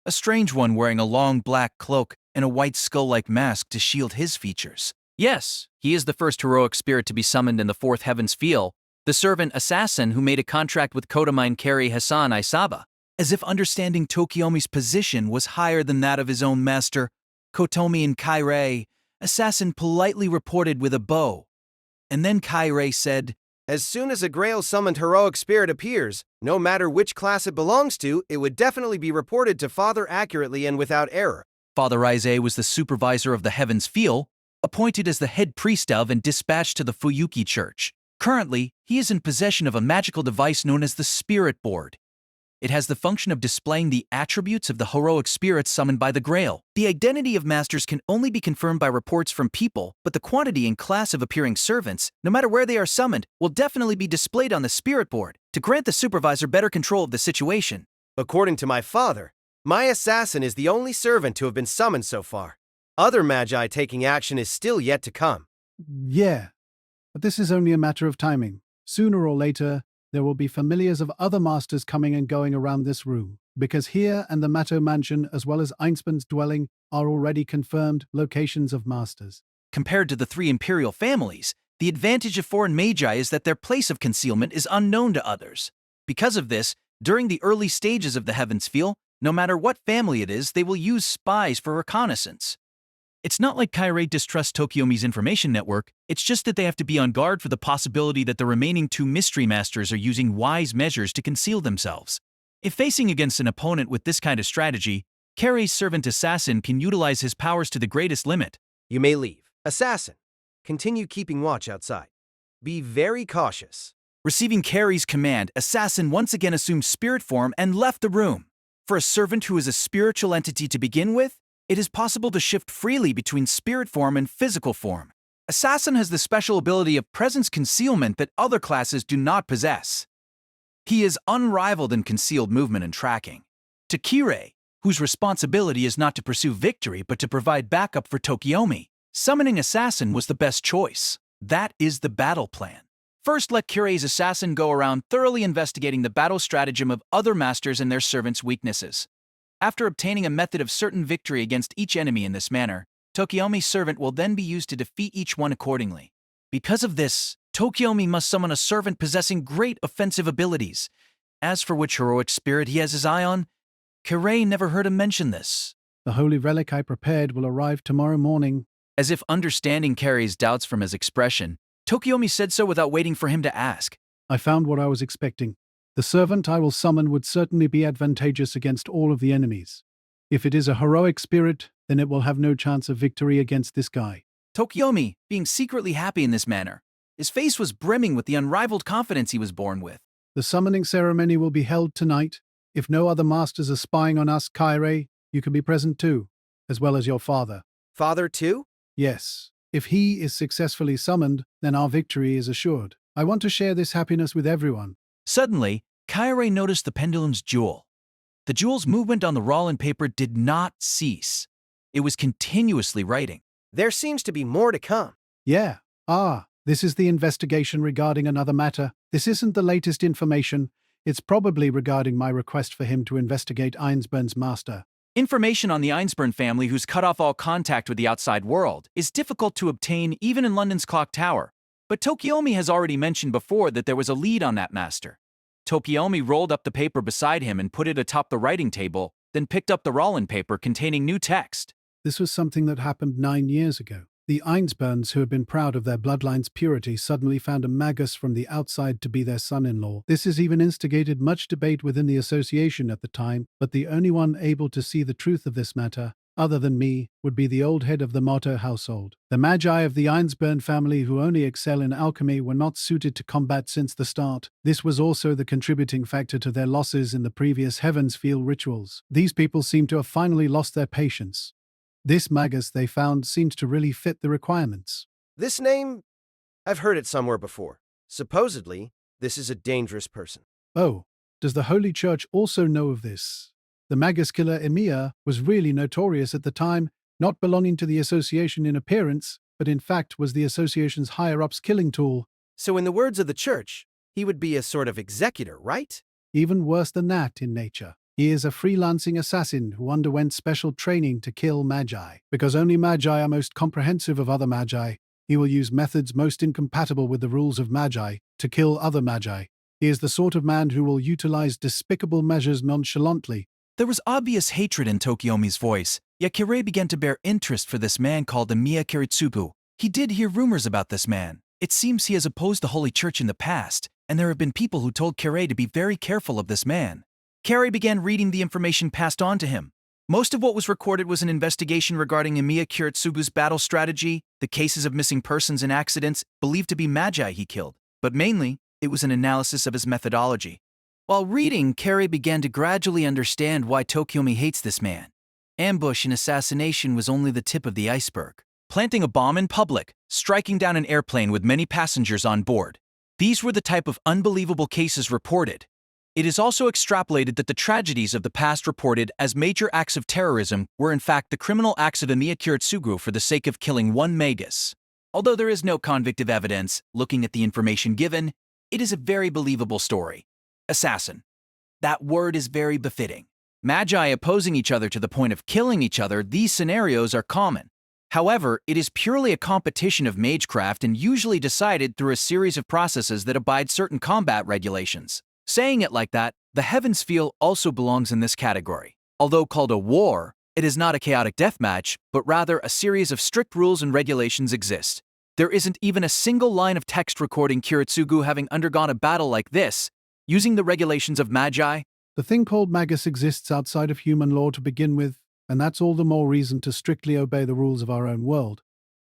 A strange one wearing a long black cloak and a white skull-like mask to shield his features. Yes, he is the first heroic spirit to be summoned in the Fourth Heaven's Field, the servant assassin who made a contract with Kodomine Kari Hassan Aisaba. As if understanding Tokiomi's position was higher than that of his own master, Kotomi and Kei-Rei, assassin politely reported with a bow. And then Kei-Rei said, As soon as a Grail-summoned heroic spirit appears, no matter which class it belongs to, it would definitely be reported to Father accurately and without error. Father Aize was the supervisor of the Heaven's Field, appointed as the head priest of and dispatched to the Fuyuki Church. Currently, he is in possession of a magical device known as the Spirit Board. It has the function of displaying the attributes of the heroic spirits summoned by the Grail. The identity of masters can only be confirmed by reports from people, but the quantity and class of appearing servants, no matter where they are summoned, will definitely be displayed on the Spirit Board to grant the supervisor better control of the situation. According to my father, my assassin is the only servant to have been summoned so far. Other magi taking action is still yet to come. Yeah, but this is only a matter of timing. Sooner or later, there will be familiars of other masters coming and going around this room, because here and the Matto Mansion, as well as Einspan's dwelling, are already confirmed locations of masters. Compared to the three imperial families, the advantage of foreign magi is that their place of concealment is unknown to others. Because of this, during the early stages of the Heavens Feel, no matter what family it is, they will use spies for reconnaissance. It's not like Kairei distrusts Tokiomi's information network, it's just that they have to be on guard for the possibility that the remaining two mystery masters are using wise measures to conceal themselves. If facing against an opponent with this kind of strategy, Karei's servant assassin can utilize his powers to the greatest limit. You may leave. Assassin, continue keeping watch outside. Be very cautious. Receiving Karei's command, Assassin once again assumed spirit form and left the room. For a servant who is a spiritual entity to begin with, it is possible to shift freely between spirit form and physical form. Assassin has the special ability of presence concealment that other classes do not possess. He is unrivaled in concealed movement and tracking. To Kirei, whose responsibility is not to pursue victory but to provide backup for Tokiomi, summoning Assassin was the best choice. That is the battle plan. First, let Kirei's assassin go around thoroughly investigating the battle stratagem of other masters and their servants' weaknesses. After obtaining a method of certain victory against each enemy in this manner, Tokiomi's servant will then be used to defeat each one accordingly. Because of this, Tokiomi must summon a servant possessing great offensive abilities. As for which heroic spirit he has his eye on, Kirei never heard him mention this. The holy relic I prepared will arrive tomorrow morning. As if understanding Kirei's doubts from his expression, Tokiomi said so without waiting for him to ask. I found what I was expecting. The servant I will summon would certainly be advantageous against all of the enemies. If it is a heroic spirit, then it will have no chance of victory against this guy. Tokiomi, being secretly happy in this manner, his face was brimming with the unrivaled confidence he was born with. The summoning ceremony will be held tonight. If no other masters are spying on us, Kairei, you can be present too, as well as your father. Father too? Yes. If he is successfully summoned, then our victory is assured. I want to share this happiness with everyone. Suddenly, Kairei noticed the pendulum's jewel. The jewel's movement on the roll paper did not cease. It was continuously writing. There seems to be more to come. Yeah. This is the investigation regarding another matter. This isn't the latest information. It's probably regarding my request for him to investigate Einsburn's master. Information on the Einsburn family who's cut off all contact with the outside world is difficult to obtain even in London's clock tower. But Tokiomi has already mentioned before that there was a lead on that master. Tokiomi rolled up the paper beside him and put it atop the writing table, then picked up the roll paper containing new text. This was something that happened 9 years ago. The Einsburns, who had been proud of their bloodline's purity, suddenly found a magus from the outside to be their son-in-law. This has even instigated much debate within the association at the time, but the only one able to see the truth of this matter, other than me, would be the old head of the Motto household. The magi of the Einsburn family, who only excel in alchemy, were not suited to combat since the start. This was also the contributing factor to their losses in the previous Heavens Feel rituals. These people seem to have finally lost their patience. This magus they found seemed to really fit the requirements. This name, I've heard it somewhere before. Supposedly, this is a dangerous person. Oh, does the Holy Church also know of this? The magus killer Emiya was really notorious at the time, not belonging to the association in appearance, but in fact was the association's higher-ups killing tool. So in the words of the church, he would be a sort of executor, right? Even worse than that in nature. He is a freelancing assassin who underwent special training to kill magi. Because only magi are most comprehensive of other magi, he will use methods most incompatible with the rules of magi to kill other magi. He is the sort of man who will utilize despicable measures nonchalantly. There was obvious hatred in Tokiomi's voice, yet Kirei began to bear interest for this man called Emiya Kiritsugu. He did hear rumors about this man. It seems he has opposed the Holy Church in the past, and there have been people who told Kirei to be very careful of this man. Kirei began reading the information passed on to him. Most of what was recorded was an investigation regarding Emiya Kiritsugu's battle strategy, the cases of missing persons and accidents believed to be magi he killed. but mainly, it was an analysis of his methodology. While reading, Carrie began to gradually understand why Tokiomi hates this man. Ambush and assassination was only the tip of the iceberg. Planting a bomb in public, striking down an airplane with many passengers on board. These were the type of unbelievable cases reported. It is also extrapolated that the tragedies of the past reported as major acts of terrorism were in fact the criminal acts of Emiya Kiritsugu for the sake of killing one magus. Although there is no convictive evidence, looking at the information given, it is a very believable story. Assassin. That word is very befitting. Magi opposing each other to the point of killing each other, these scenarios are common. However, it is purely a competition of magecraft and usually decided through a series of processes that abide certain combat regulations. Saying it like that, the Heaven's Feel also belongs in this category. Although called a war, it is not a chaotic deathmatch, but rather a series of strict rules and regulations exist. There isn't even a single line of text recording Kiritsugu having undergone a battle like this, using the regulations of Magi. The thing called Magus exists outside of human law to begin with, and that's all the more reason to strictly obey the rules of our own world.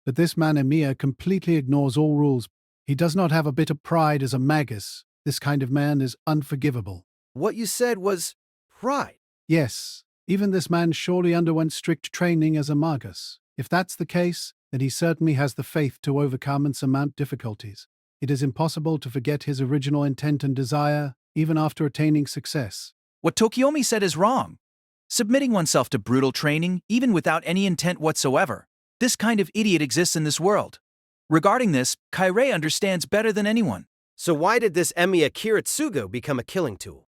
But this man Emiya completely ignores all rules. He does not have a bit of pride as a Magus. This kind of man is unforgivable. What you said was pride. Yes, even this man surely underwent strict training as a Magus. If that's the case, then he certainly has the faith to overcome and surmount difficulties. It is impossible to forget his original intent and desire, even after attaining success. What Tokiomi said is wrong. Submitting oneself to brutal training, even without any intent whatsoever. This kind of idiot exists in this world. Regarding this, Kairei understands better than anyone. So why did this Emiya Kiritsugu become a killing tool?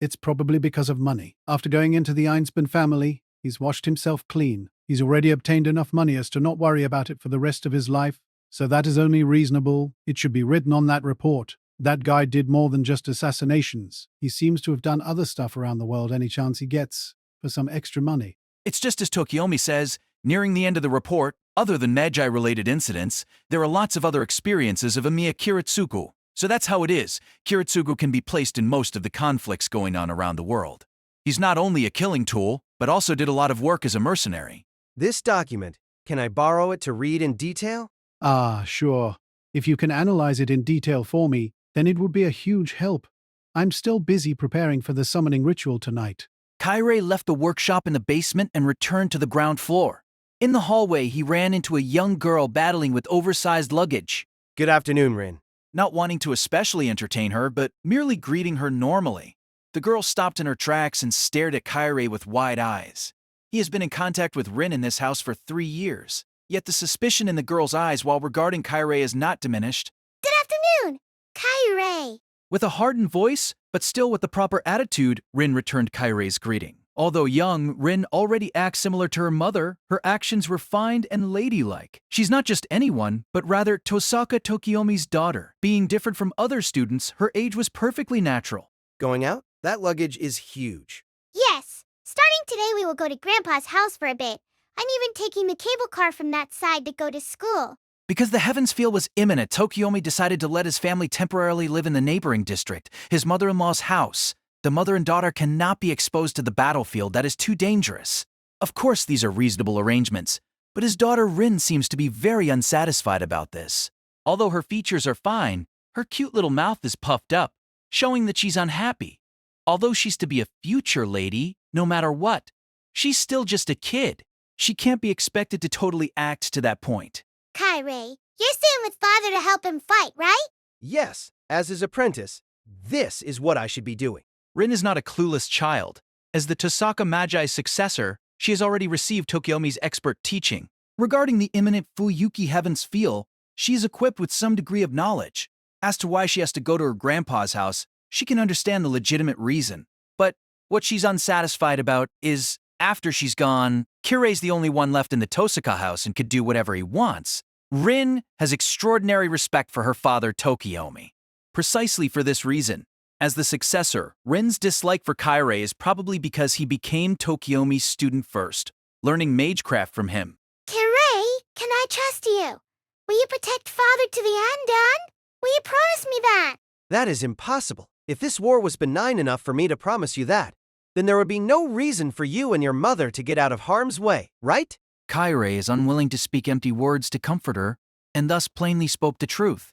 It's probably because of money. After going into the Einspan family, he's washed himself clean. He's already obtained enough money as to not worry about it for the rest of his life. So that is only reasonable. It should be written on that report. That guy did more than just assassinations. He seems to have done other stuff around the world any chance he gets, for some extra money. It's just as Tokiomi says, nearing the end of the report, other than Magi-related incidents, there are lots of other experiences of Emiya Kiritsugu. So that's how it is. Kiritsugu can be placed in most of the conflicts going on around the world. He's not only a killing tool, but also did a lot of work as a mercenary. This document, can I borrow it to read in detail? Ah, sure. If you can analyze it in detail for me, then it would be a huge help. I'm still busy preparing for the summoning ritual tonight. Kairei left the workshop in the basement and returned to the ground floor. In the hallway, he ran into a young girl battling with oversized luggage. Good afternoon, Rin. Not wanting to especially entertain her, but merely greeting her normally. The girl stopped in her tracks and stared at Kairei with wide eyes. He has been in contact with Rin in this house for 3 years, yet the suspicion in the girl's eyes while regarding Kairei is not diminished. Good afternoon, Kairei. With a hardened voice, but still with the proper attitude, Rin returned Kairei's greeting. Although young, Rin already acts similar to her mother. Her actions refined and ladylike. She's not just anyone, but rather Tosaka Tokiomi's daughter. Being different from other students, her age was perfectly natural. Going out? That luggage is huge. Yes. Starting today, we will go to Grandpa's house for a bit. I'm even taking the cable car from that side to go to school. Because the Heaven's Feel was imminent, Tokiomi decided to let his family temporarily live in the neighboring district, his mother-in-law's house. The mother and daughter cannot be exposed to the battlefield. That is too dangerous. Of course, these are reasonable arrangements, but his daughter Rin seems to be very unsatisfied about this. Although her features are fine, her cute little mouth is puffed up, showing that she's unhappy. Although she's to be a future lady, no matter what, she's still just a kid. She can't be expected to totally act to that point. Kairei, you're staying with Father to help him fight, right? Yes, as his apprentice, this is what I should be doing. Rin is not a clueless child. As the Tosaka Magi's successor, she has already received Tokiomi's expert teaching. Regarding the imminent Fuyuki Heaven's Feel, she is equipped with some degree of knowledge. As to why she has to go to her grandpa's house, she can understand the legitimate reason. But what she's unsatisfied about is, after she's gone, Kirei's the only one left in the Tosaka house and could do whatever he wants. Rin has extraordinary respect for her father Tokiomi. Precisely for this reason, as the successor, Rin's dislike for Kairei is probably because he became Tokiomi's student first, learning magecraft from him. Kairei, can I trust you? Will you protect Father to the end, Dad? Will you promise me that? That is impossible. If this war was benign enough for me to promise you that, then there would be no reason for you and your mother to get out of harm's way, right? Kairei is unwilling to speak empty words to comfort her, and thus plainly spoke the truth.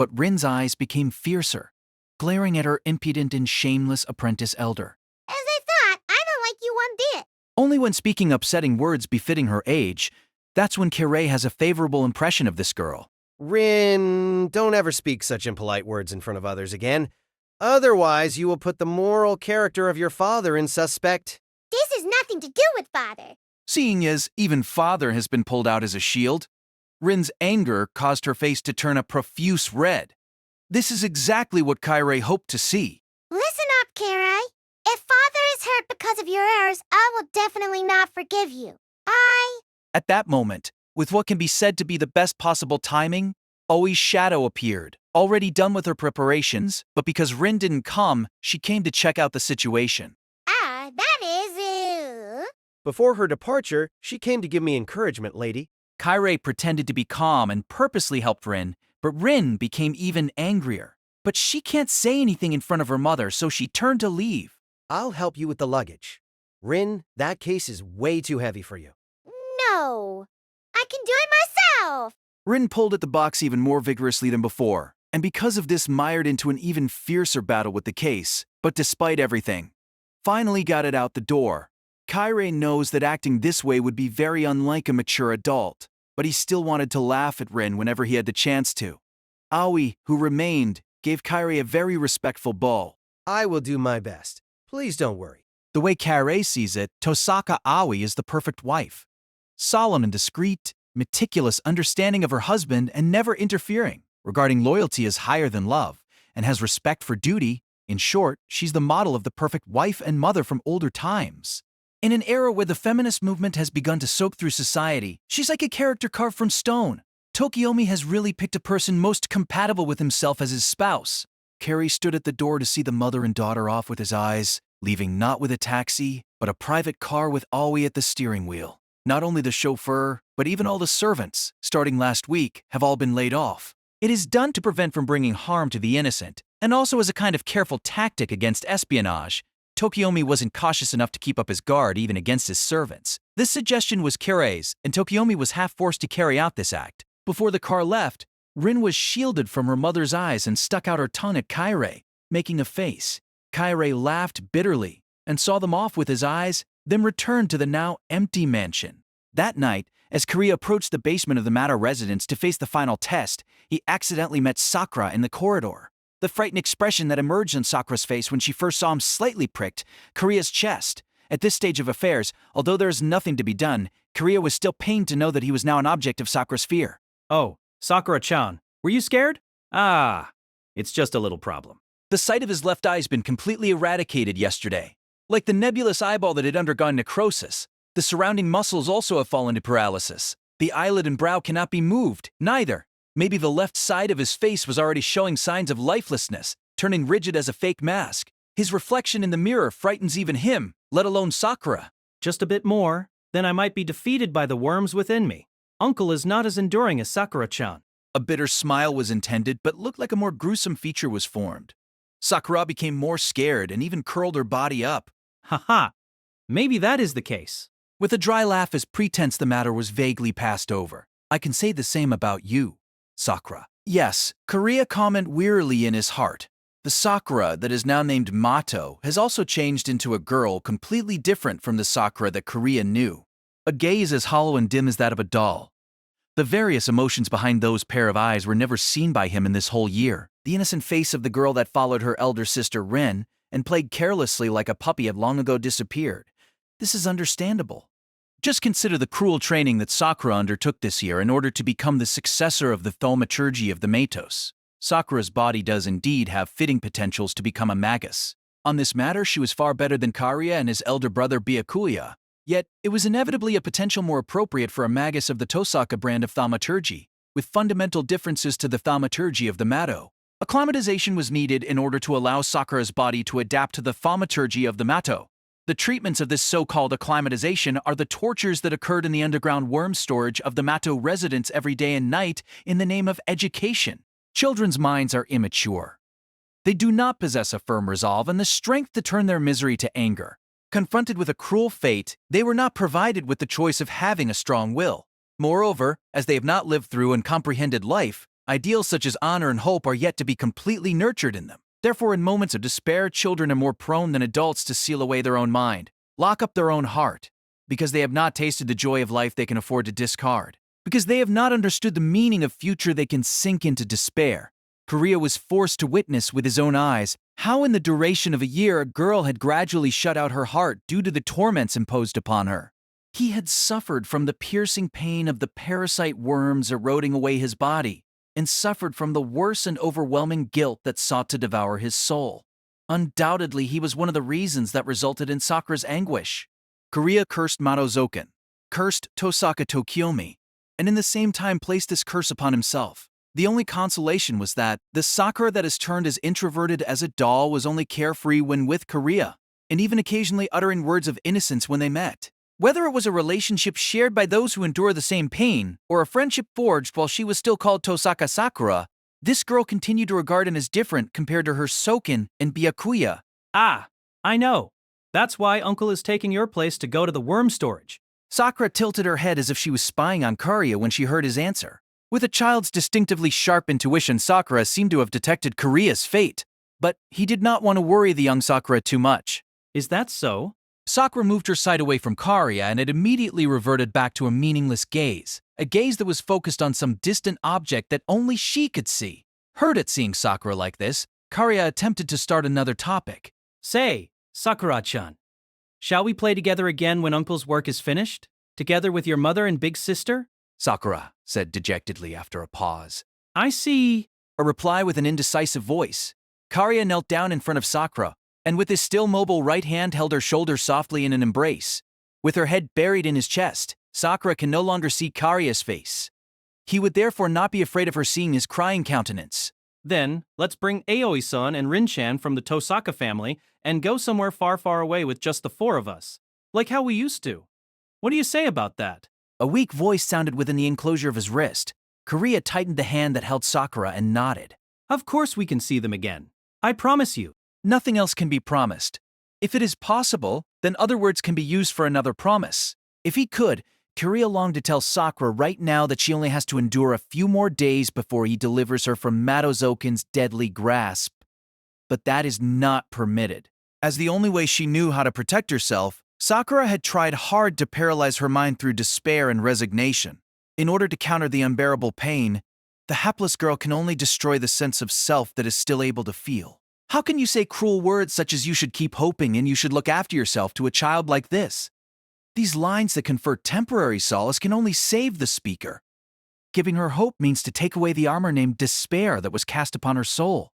but Rin's eyes became fiercer, glaring at her impudent and shameless apprentice elder. As I thought, I don't like you one bit. Only when speaking upsetting words befitting her age, that's when Kirei has a favorable impression of this girl. Rin, don't ever speak such impolite words in front of others again. Otherwise, you will put the moral character of your father in suspect. This has nothing to do with father. Seeing as even father has been pulled out as a shield, Rin's anger caused her face to turn a profuse red. This is exactly what Kirei hoped to see. Listen up, Kirei. If father is hurt because of your errors, I will definitely not forgive you. At that moment, with what can be said to be the best possible timing, Oi's shadow appeared, already done with her preparations, but because Rin didn't come, she came to check out the situation. That is... Before her departure, she came to give me encouragement, lady. Kirei pretended to be calm and purposely helped Rin, but Rin became even angrier. But she can't say anything in front of her mother, so she turned to leave. I'll help you with the luggage. Rin, that case is way too heavy for you. No. I can do it myself. Rin pulled at the box even more vigorously than before, and because of this mired into an even fiercer battle with the case, but despite everything, finally got it out the door. Kirei knows that acting this way would be very unlike a mature adult, but he still wanted to laugh at Rin whenever he had the chance to. Aoi, who remained, gave Kirei a very respectful bow. I will do my best. Please don't worry. The way Kirei sees it, Tosaka Aoi is the perfect wife. Solemn and discreet, meticulous understanding of her husband and never interfering. Regarding loyalty as higher than love, and has respect for duty. In short, she's the model of the perfect wife and mother from older times. In an era where the feminist movement has begun to soak through society, she's like a character carved from stone. Tokiomi has really picked a person most compatible with himself as his spouse. Carrie stood at the door to see the mother and daughter off with his eyes, leaving not with a taxi, but a private car with Aoi at the steering wheel. Not only the chauffeur, but even all the servants, starting last week, have all been laid off. It is done to prevent from bringing harm to the innocent, and also as a kind of careful tactic against espionage. Tokiomi wasn't cautious enough to keep up his guard even against his servants. This suggestion was Kirei's, and Tokiomi was half forced to carry out this act. Before the car left, Rin was shielded from her mother's eyes and stuck out her tongue at Kirei, making a face. Kirei laughed bitterly and saw them off with his eyes, then returned to the now empty mansion. That night, as Kiria approached the basement of the Mato residence to face the final test, he accidentally met Sakura in the corridor. The frightened expression that emerged on Sakura's face when she first saw him slightly pricked Kiria's chest. At this stage of affairs, although there is nothing to be done, Kiria was still pained to know that he was now an object of Sakura's fear. Oh, Sakura-chan, were you scared? It's just a little problem. The sight of his left eye has been completely eradicated yesterday. Like the nebulous eyeball that had undergone necrosis, the surrounding muscles also have fallen to paralysis. The eyelid and brow cannot be moved, neither. Maybe the left side of his face was already showing signs of lifelessness, turning rigid as a fake mask. His reflection in the mirror frightens even him, let alone Sakura. Just a bit more, then I might be defeated by the worms within me. Uncle is not as enduring as Sakura-chan. A bitter smile was intended, but looked like a more gruesome feature was formed. Sakura became more scared and even curled her body up. Haha, maybe that is the case. With a dry laugh as pretense the matter was vaguely passed over. I can say the same about you, Sakura. Yes, Kiria commented wearily in his heart. The Sakura that is now named Mato has also changed into a girl completely different from the Sakura that Kiria knew. A gaze as hollow and dim as that of a doll. The various emotions behind those pair of eyes were never seen by him in this whole year. The innocent face of the girl that followed her elder sister Rin and played carelessly like a puppy had long ago disappeared. This is understandable. Just consider the cruel training that Sakura undertook this year in order to become the successor of the thaumaturgy of the Matos. Sakura's body does indeed have fitting potentials to become a magus. On this matter, she was far better than Karia and his elder brother Byakuya. Yet, it was inevitably a potential more appropriate for a magus of the Tosaka brand of thaumaturgy, with fundamental differences to the thaumaturgy of the Mato. Acclimatization was needed in order to allow Sakura's body to adapt to the thaumaturgy of the Mato. The treatments of this so-called acclimatization are the tortures that occurred in the underground worm storage of the Mato residents every day and night in the name of education. Children's minds are immature. They do not possess a firm resolve and the strength to turn their misery to anger. Confronted with a cruel fate, they were not provided with the choice of having a strong will. Moreover, as they have not lived through and comprehended life, Ideals such as honor and hope are yet to be completely nurtured in them. Therefore, in moments of despair, children are more prone than adults to seal away their own mind, lock up their own heart, because they have not tasted the joy of life they can afford to discard. Because they have not understood the meaning of future, they can sink into despair. Korea was forced to witness with his own eyes how in the duration of a year a girl had gradually shut out her heart due to the torments imposed upon her. He had suffered from the piercing pain of the parasite worms eroding away his body, and suffered from the worse and overwhelming guilt that sought to devour his soul. Undoubtedly, he was one of the reasons that resulted in Sakura's anguish. Korea cursed Madozoken, cursed Tosaka Tokiomi, and in the same time placed this curse upon himself. The only consolation was that the Sakura that has turned as introverted as a doll was only carefree when with Korea, and even occasionally uttering words of innocence when they met. Whether it was a relationship shared by those who endure the same pain, or a friendship forged while she was still called Tosaka Sakura, this girl continued to regard him as different compared to her Soken and Byakuya. Ah, I know. That's why Uncle is taking your place to go to the worm storage. Sakura tilted her head as if she was spying on Karia when she heard his answer. With a child's distinctively sharp intuition, Sakura seemed to have detected Karia's fate, but he did not want to worry the young Sakura too much. Is that so? Sakura moved her sight away from Karia and it immediately reverted back to a meaningless gaze, a gaze that was focused on some distant object that only she could see. Hurt at seeing Sakura like this, Karia attempted to start another topic. Say, Sakura-chan, shall we play together again when Uncle's work is finished? Together with your mother and big sister? Sakura said dejectedly after a pause. I see. A reply with an indecisive voice. Karia knelt down in front of Sakura, and with his still mobile right hand held her shoulder softly in an embrace. With her head buried in his chest, Sakura can no longer see Karia's face. He would therefore not be afraid of her seeing his crying countenance. Then, let's bring Aoi-san and Rin-chan from the Tosaka family and go somewhere far, far away with just the four of us. Like how we used to. What do you say about that? A weak voice sounded within the enclosure of his wrist. Karia tightened the hand that held Sakura and nodded. Of course we can see them again. I promise you. Nothing else can be promised. If it is possible, then other words can be used for another promise. If he could, Karia longed to tell Sakura right now that she only has to endure a few more days before he delivers her from Madozoken's deadly grasp. But that is not permitted. As the only way she knew how to protect herself, Sakura had tried hard to paralyze her mind through despair and resignation. In order to counter the unbearable pain, the hapless girl can only destroy the sense of self that is still able to feel. How can you say cruel words such as you should keep hoping and you should look after yourself to a child like this? These lines that confer temporary solace can only save the speaker. Giving her hope means to take away the armor named despair that was cast upon her soul.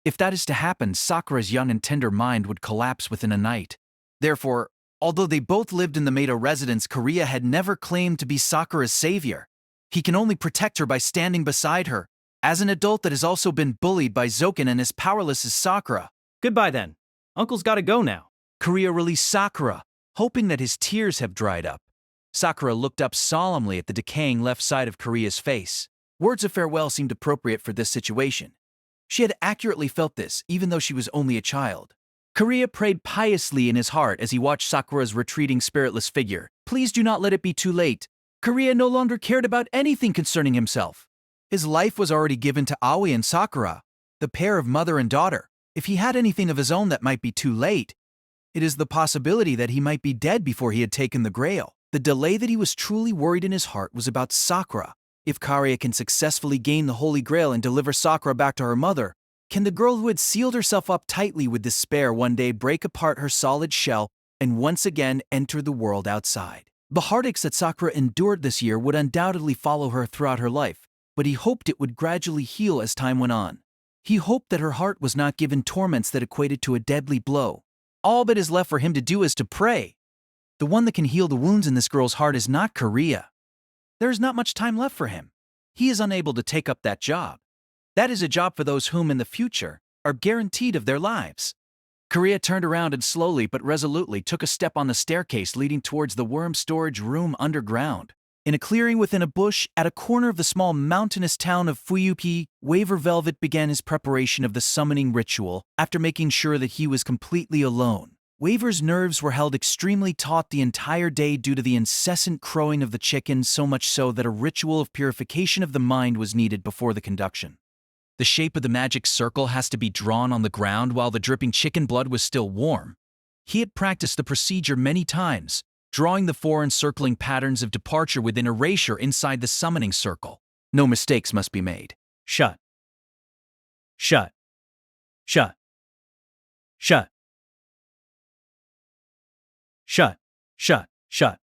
If that is to happen, Sakura's young and tender mind would collapse within a night. Therefore, although they both lived in the Maida residence, Karia had never claimed to be Sakura's savior. He can only protect her by standing beside her, as an adult that has also been bullied by Zoken and as powerless as Sakura. Goodbye then. Uncle's gotta go now. Karia released Sakura, hoping that his tears have dried up. Sakura looked up solemnly at the decaying left side of Karia's face. Words of farewell seemed appropriate for this situation. She had accurately felt this, even though she was only a child. Karia prayed piously in his heart as he watched Sakura's retreating spiritless figure. Please do not let it be too late. Karia no longer cared about anything concerning himself. His life was already given to Aoi and Sakura, the pair of mother and daughter. If he had anything of his own that might be too late, it is the possibility that he might be dead before he had taken the Grail. The delay that he was truly worried in his heart was about Sakura. If Karia can successfully gain the Holy Grail and deliver Sakura back to her mother, can the girl who had sealed herself up tightly with despair one day break apart her solid shell and once again enter the world outside? The heartaches that Sakura endured this year would undoubtedly follow her throughout her life, but he hoped it would gradually heal as time went on. He hoped that her heart was not given torments that equated to a deadly blow. All that is left for him to do is to pray. The one that can heal the wounds in this girl's heart is not Karia. There is not much time left for him. He is unable to take up that job. That is a job for those whom in the future are guaranteed of their lives. Karia turned around and slowly but resolutely took a step on the staircase leading towards the worm storage room underground. In a clearing within a bush, at a corner of the small mountainous town of Fuyupi, Waver Velvet began his preparation of the summoning ritual after making sure that he was completely alone. Waver's nerves were held extremely taut the entire day due to the incessant crowing of the chicken, so much so that a ritual of purification of the mind was needed before the conduction. The shape of the magic circle has to be drawn on the ground while the dripping chicken blood was still warm. He had practiced the procedure many times, drawing the 4 encircling patterns of departure within erasure inside the summoning circle. No mistakes must be made. Shut. Shut. Shut. Shut. Shut. Shut. Shut.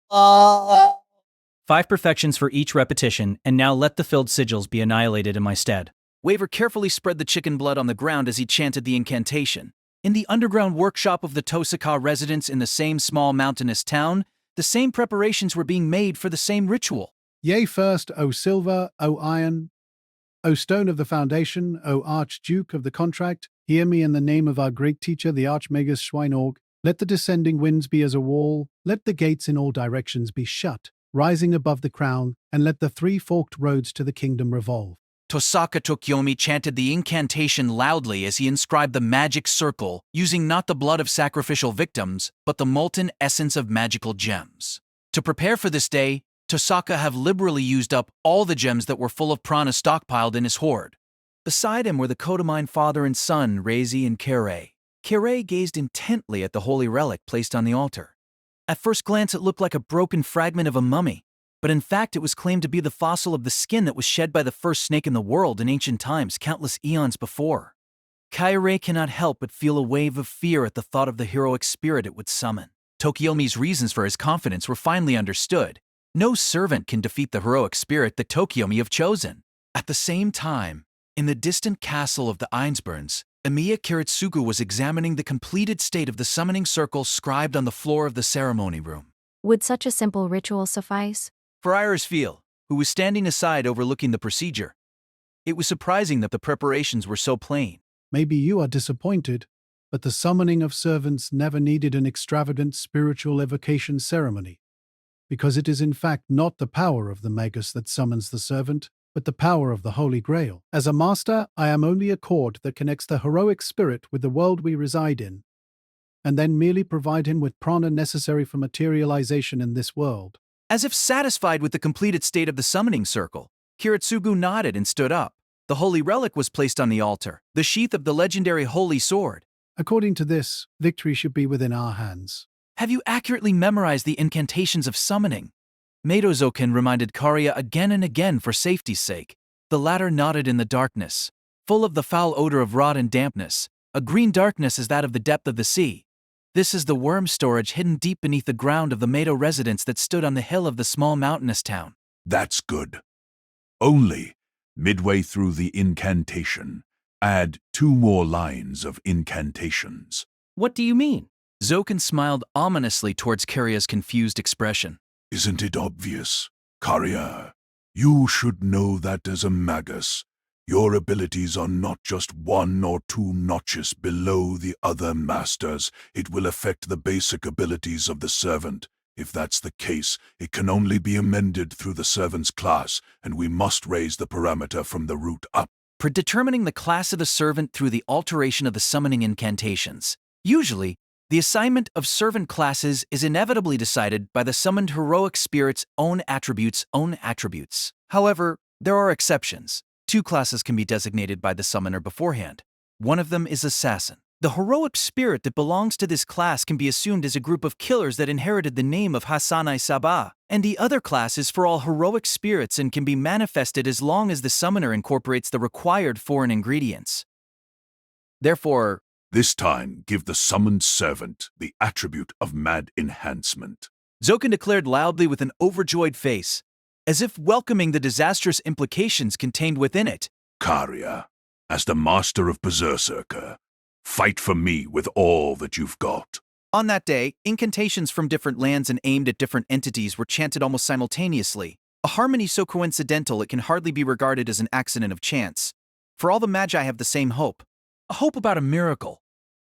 5 perfections for each repetition, and now let the filled sigils be annihilated in my stead. Waver carefully spread the chicken blood on the ground as he chanted the incantation. In the underground workshop of the Tosaka residents in the same small mountainous town, the same preparations were being made for the same ritual. Yea first, O silver, O iron, O stone of the foundation, O archduke of the contract, hear me in the name of our great teacher, the Archmagus Schweinorg. Let the descending winds be as a wall, let the gates in all directions be shut, rising above the crown, and let the 3 forked roads to the kingdom revolve. Tosaka Tokyomi chanted the incantation loudly as he inscribed the magic circle, using not the blood of sacrificial victims, but the molten essence of magical gems. To prepare for this day, Tosaka have liberally used up all the gems that were full of prana stockpiled in his hoard. Beside him were the Kodamine father and son, Reizi and Kirei. Kirei gazed intently at the holy relic placed on the altar. At first glance it looked like a broken fragment of a mummy, but in fact it was claimed to be the fossil of the skin that was shed by the first snake in the world in ancient times, countless eons before. Kirei cannot help but feel a wave of fear at the thought of the heroic spirit it would summon. Tokyomi's reasons for his confidence were finally understood. No servant can defeat the heroic spirit that Tokyomi have chosen. At the same time, in the distant castle of the Einsburns, Emiya Kiritsugu was examining the completed state of the summoning circle scribed on the floor of the ceremony room. Would such a simple ritual suffice? For Irisfiel, who was standing aside overlooking the procedure, it was surprising that the preparations were so plain. Maybe you are disappointed, but the summoning of servants never needed an extravagant spiritual evocation ceremony, because it is in fact not the power of the magus that summons the servant, but the power of the Holy Grail. As a master, I am only a cord that connects the heroic spirit with the world we reside in, and then merely provide him with prana necessary for materialization in this world. As if satisfied with the completed state of the summoning circle, Kiritsugu nodded and stood up. The holy relic was placed on the altar, the sheath of the legendary holy sword. According to this, victory should be within our hands. Have you accurately memorized the incantations of summoning? Meidozoken reminded Karia again and again for safety's sake. The latter nodded in the darkness, full of the foul odor of rot and dampness. A green darkness as that of the depth of the sea. This is the worm storage hidden deep beneath the ground of the Meido residence that stood on the hill of the small mountainous town. That's good. Only, midway through the incantation, add 2 more lines of incantations. What do you mean? Zoken smiled ominously towards Karia's confused expression. Isn't it obvious? Karia, you should know that as a magus, your abilities are not just 1 or 2 notches below the other masters. It will affect the basic abilities of the servant. If that's the case, it can only be amended through the servant's class, and we must raise the parameter from the root up. For determining the class of the servant through the alteration of the summoning incantations. Usually, the assignment of servant classes is inevitably decided by the summoned heroic spirit's own attributes. However, there are exceptions. 2 classes can be designated by the summoner beforehand. One of them is Assassin. The heroic spirit that belongs to this class can be assumed as a group of killers that inherited the name of Hasanai Sabah, and the other class is for all heroic spirits and can be manifested as long as the summoner incorporates the required foreign ingredients. Therefore, this time, give the summoned servant the attribute of mad enhancement. Zoken declared loudly with an overjoyed face, as if welcoming the disastrous implications contained within it. Karia, as the master of Berserker, fight for me with all that you've got. On that day, incantations from different lands and aimed at different entities were chanted almost simultaneously, a harmony so coincidental it can hardly be regarded as an accident of chance. For all the magi have the same hope, a hope about a miracle.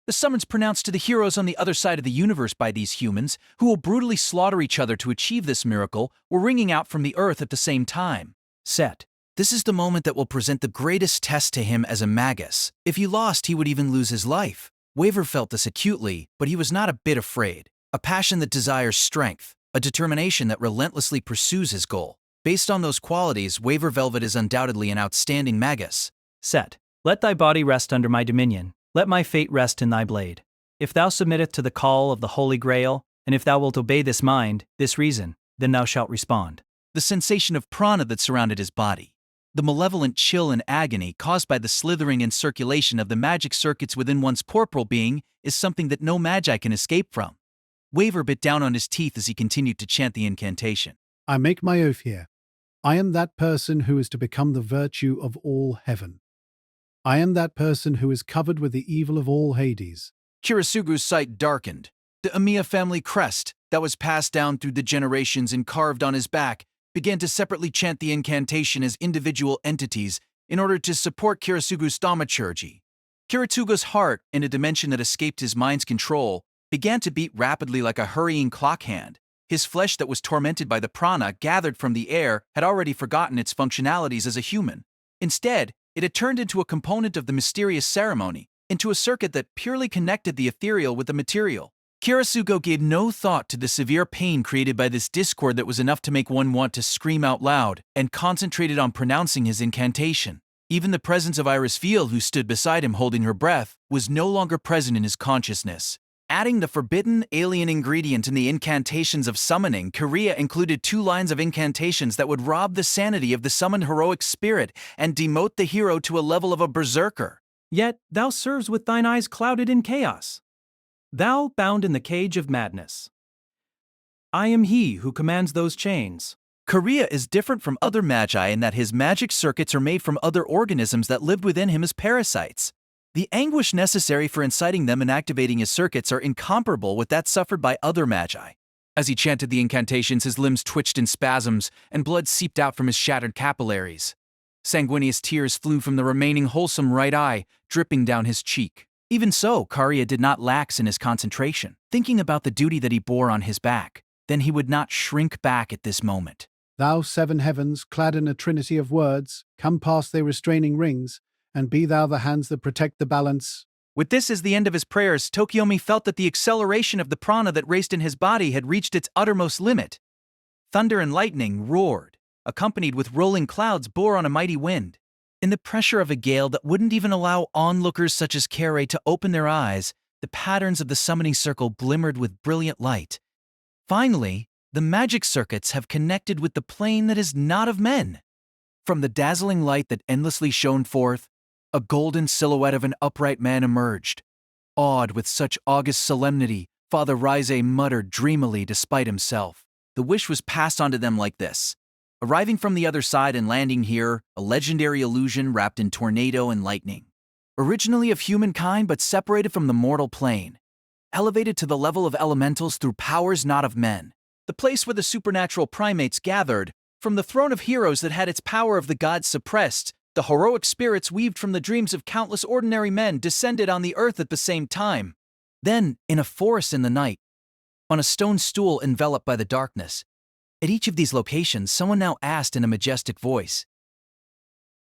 The summons pronounced to the heroes on the other side of the universe by these humans, who will brutally slaughter each other to achieve this miracle, were ringing out from the earth at the same time. Set. This is the moment that will present the greatest test to him as a magus. If he lost, he would even lose his life. Waver felt this acutely, but he was not a bit afraid. A passion that desires strength, a determination that relentlessly pursues his goal. Based on those qualities, Waver Velvet is undoubtedly an outstanding magus. Set. Let thy body rest under my dominion. Let my fate rest in thy blade. If thou submitteth to the call of the Holy Grail, and if thou wilt obey this mind, this reason, then thou shalt respond. The sensation of prana that surrounded his body. The malevolent chill and agony caused by the slithering and circulation of the magic circuits within one's corporal being is something that no magi can escape from. Waver bit down on his teeth as he continued to chant the incantation. I make my oath here. I am that person who is to become the virtue of all heaven. I am that person who is covered with the evil of all Hades. Kirisugu's sight darkened. The Amiya family crest that was passed down through the generations and carved on his back began to separately chant the incantation as individual entities in order to support Kirisugu's thaumaturgy. Kirisugu's heart, in a dimension that escaped his mind's control, began to beat rapidly like a hurrying clock hand. His flesh that was tormented by the prana gathered from the air had already forgotten its functionalities as a human. Instead, it had turned into a component of the mysterious ceremony, into a circuit that purely connected the ethereal with the material. Kirisugo gave no thought to the severe pain created by this discord that was enough to make one want to scream out loud, and concentrated on pronouncing his incantation. Even the presence of Iris Field, who stood beside him holding her breath, was no longer present in his consciousness. Adding the forbidden, alien ingredient in the incantations of summoning, Korea included 2 lines of incantations that would rob the sanity of the summoned heroic spirit and demote the hero to a level of a berserker. Yet thou serves with thine eyes clouded in chaos. Thou bound in the cage of madness. I am he who commands those chains. Korea is different from other magi in that his magic circuits are made from other organisms that lived within him as parasites. The anguish necessary for inciting them and activating his circuits are incomparable with that suffered by other magi. As he chanted the incantations, his limbs twitched in spasms, and blood seeped out from his shattered capillaries. Sanguineous tears flew from the remaining wholesome right eye, dripping down his cheek. Even so, Karia did not lax in his concentration, thinking about the duty that he bore on his back. Then he would not shrink back at this moment. Thou 7 heavens, clad in a trinity of words, come past their restraining rings, and be thou the hands that protect the balance. With this as the end of his prayers, Tokiomi felt that the acceleration of the prana that raced in his body had reached its uttermost limit. Thunder and lightning roared, accompanied with rolling clouds bore on a mighty wind. In the pressure of a gale that wouldn't even allow onlookers such as Kere to open their eyes, the patterns of the summoning circle glimmered with brilliant light. Finally, the magic circuits have connected with the plane that is not of men. From the dazzling light that endlessly shone forth, a golden silhouette of an upright man emerged. Awed with such august solemnity, Father Rise muttered dreamily despite himself. The wish was passed on to them like this. Arriving from the other side and landing here, a legendary illusion wrapped in tornado and lightning. Originally of humankind but separated from the mortal plane. Elevated to the level of elementals through powers not of men. The place where the supernatural primates gathered, from the throne of heroes that had its power of the gods suppressed, the heroic spirits weaved from the dreams of countless ordinary men descended on the earth at the same time. Then, in a forest in the night, on a stone stool enveloped by the darkness, at each of these locations someone now asked in a majestic voice,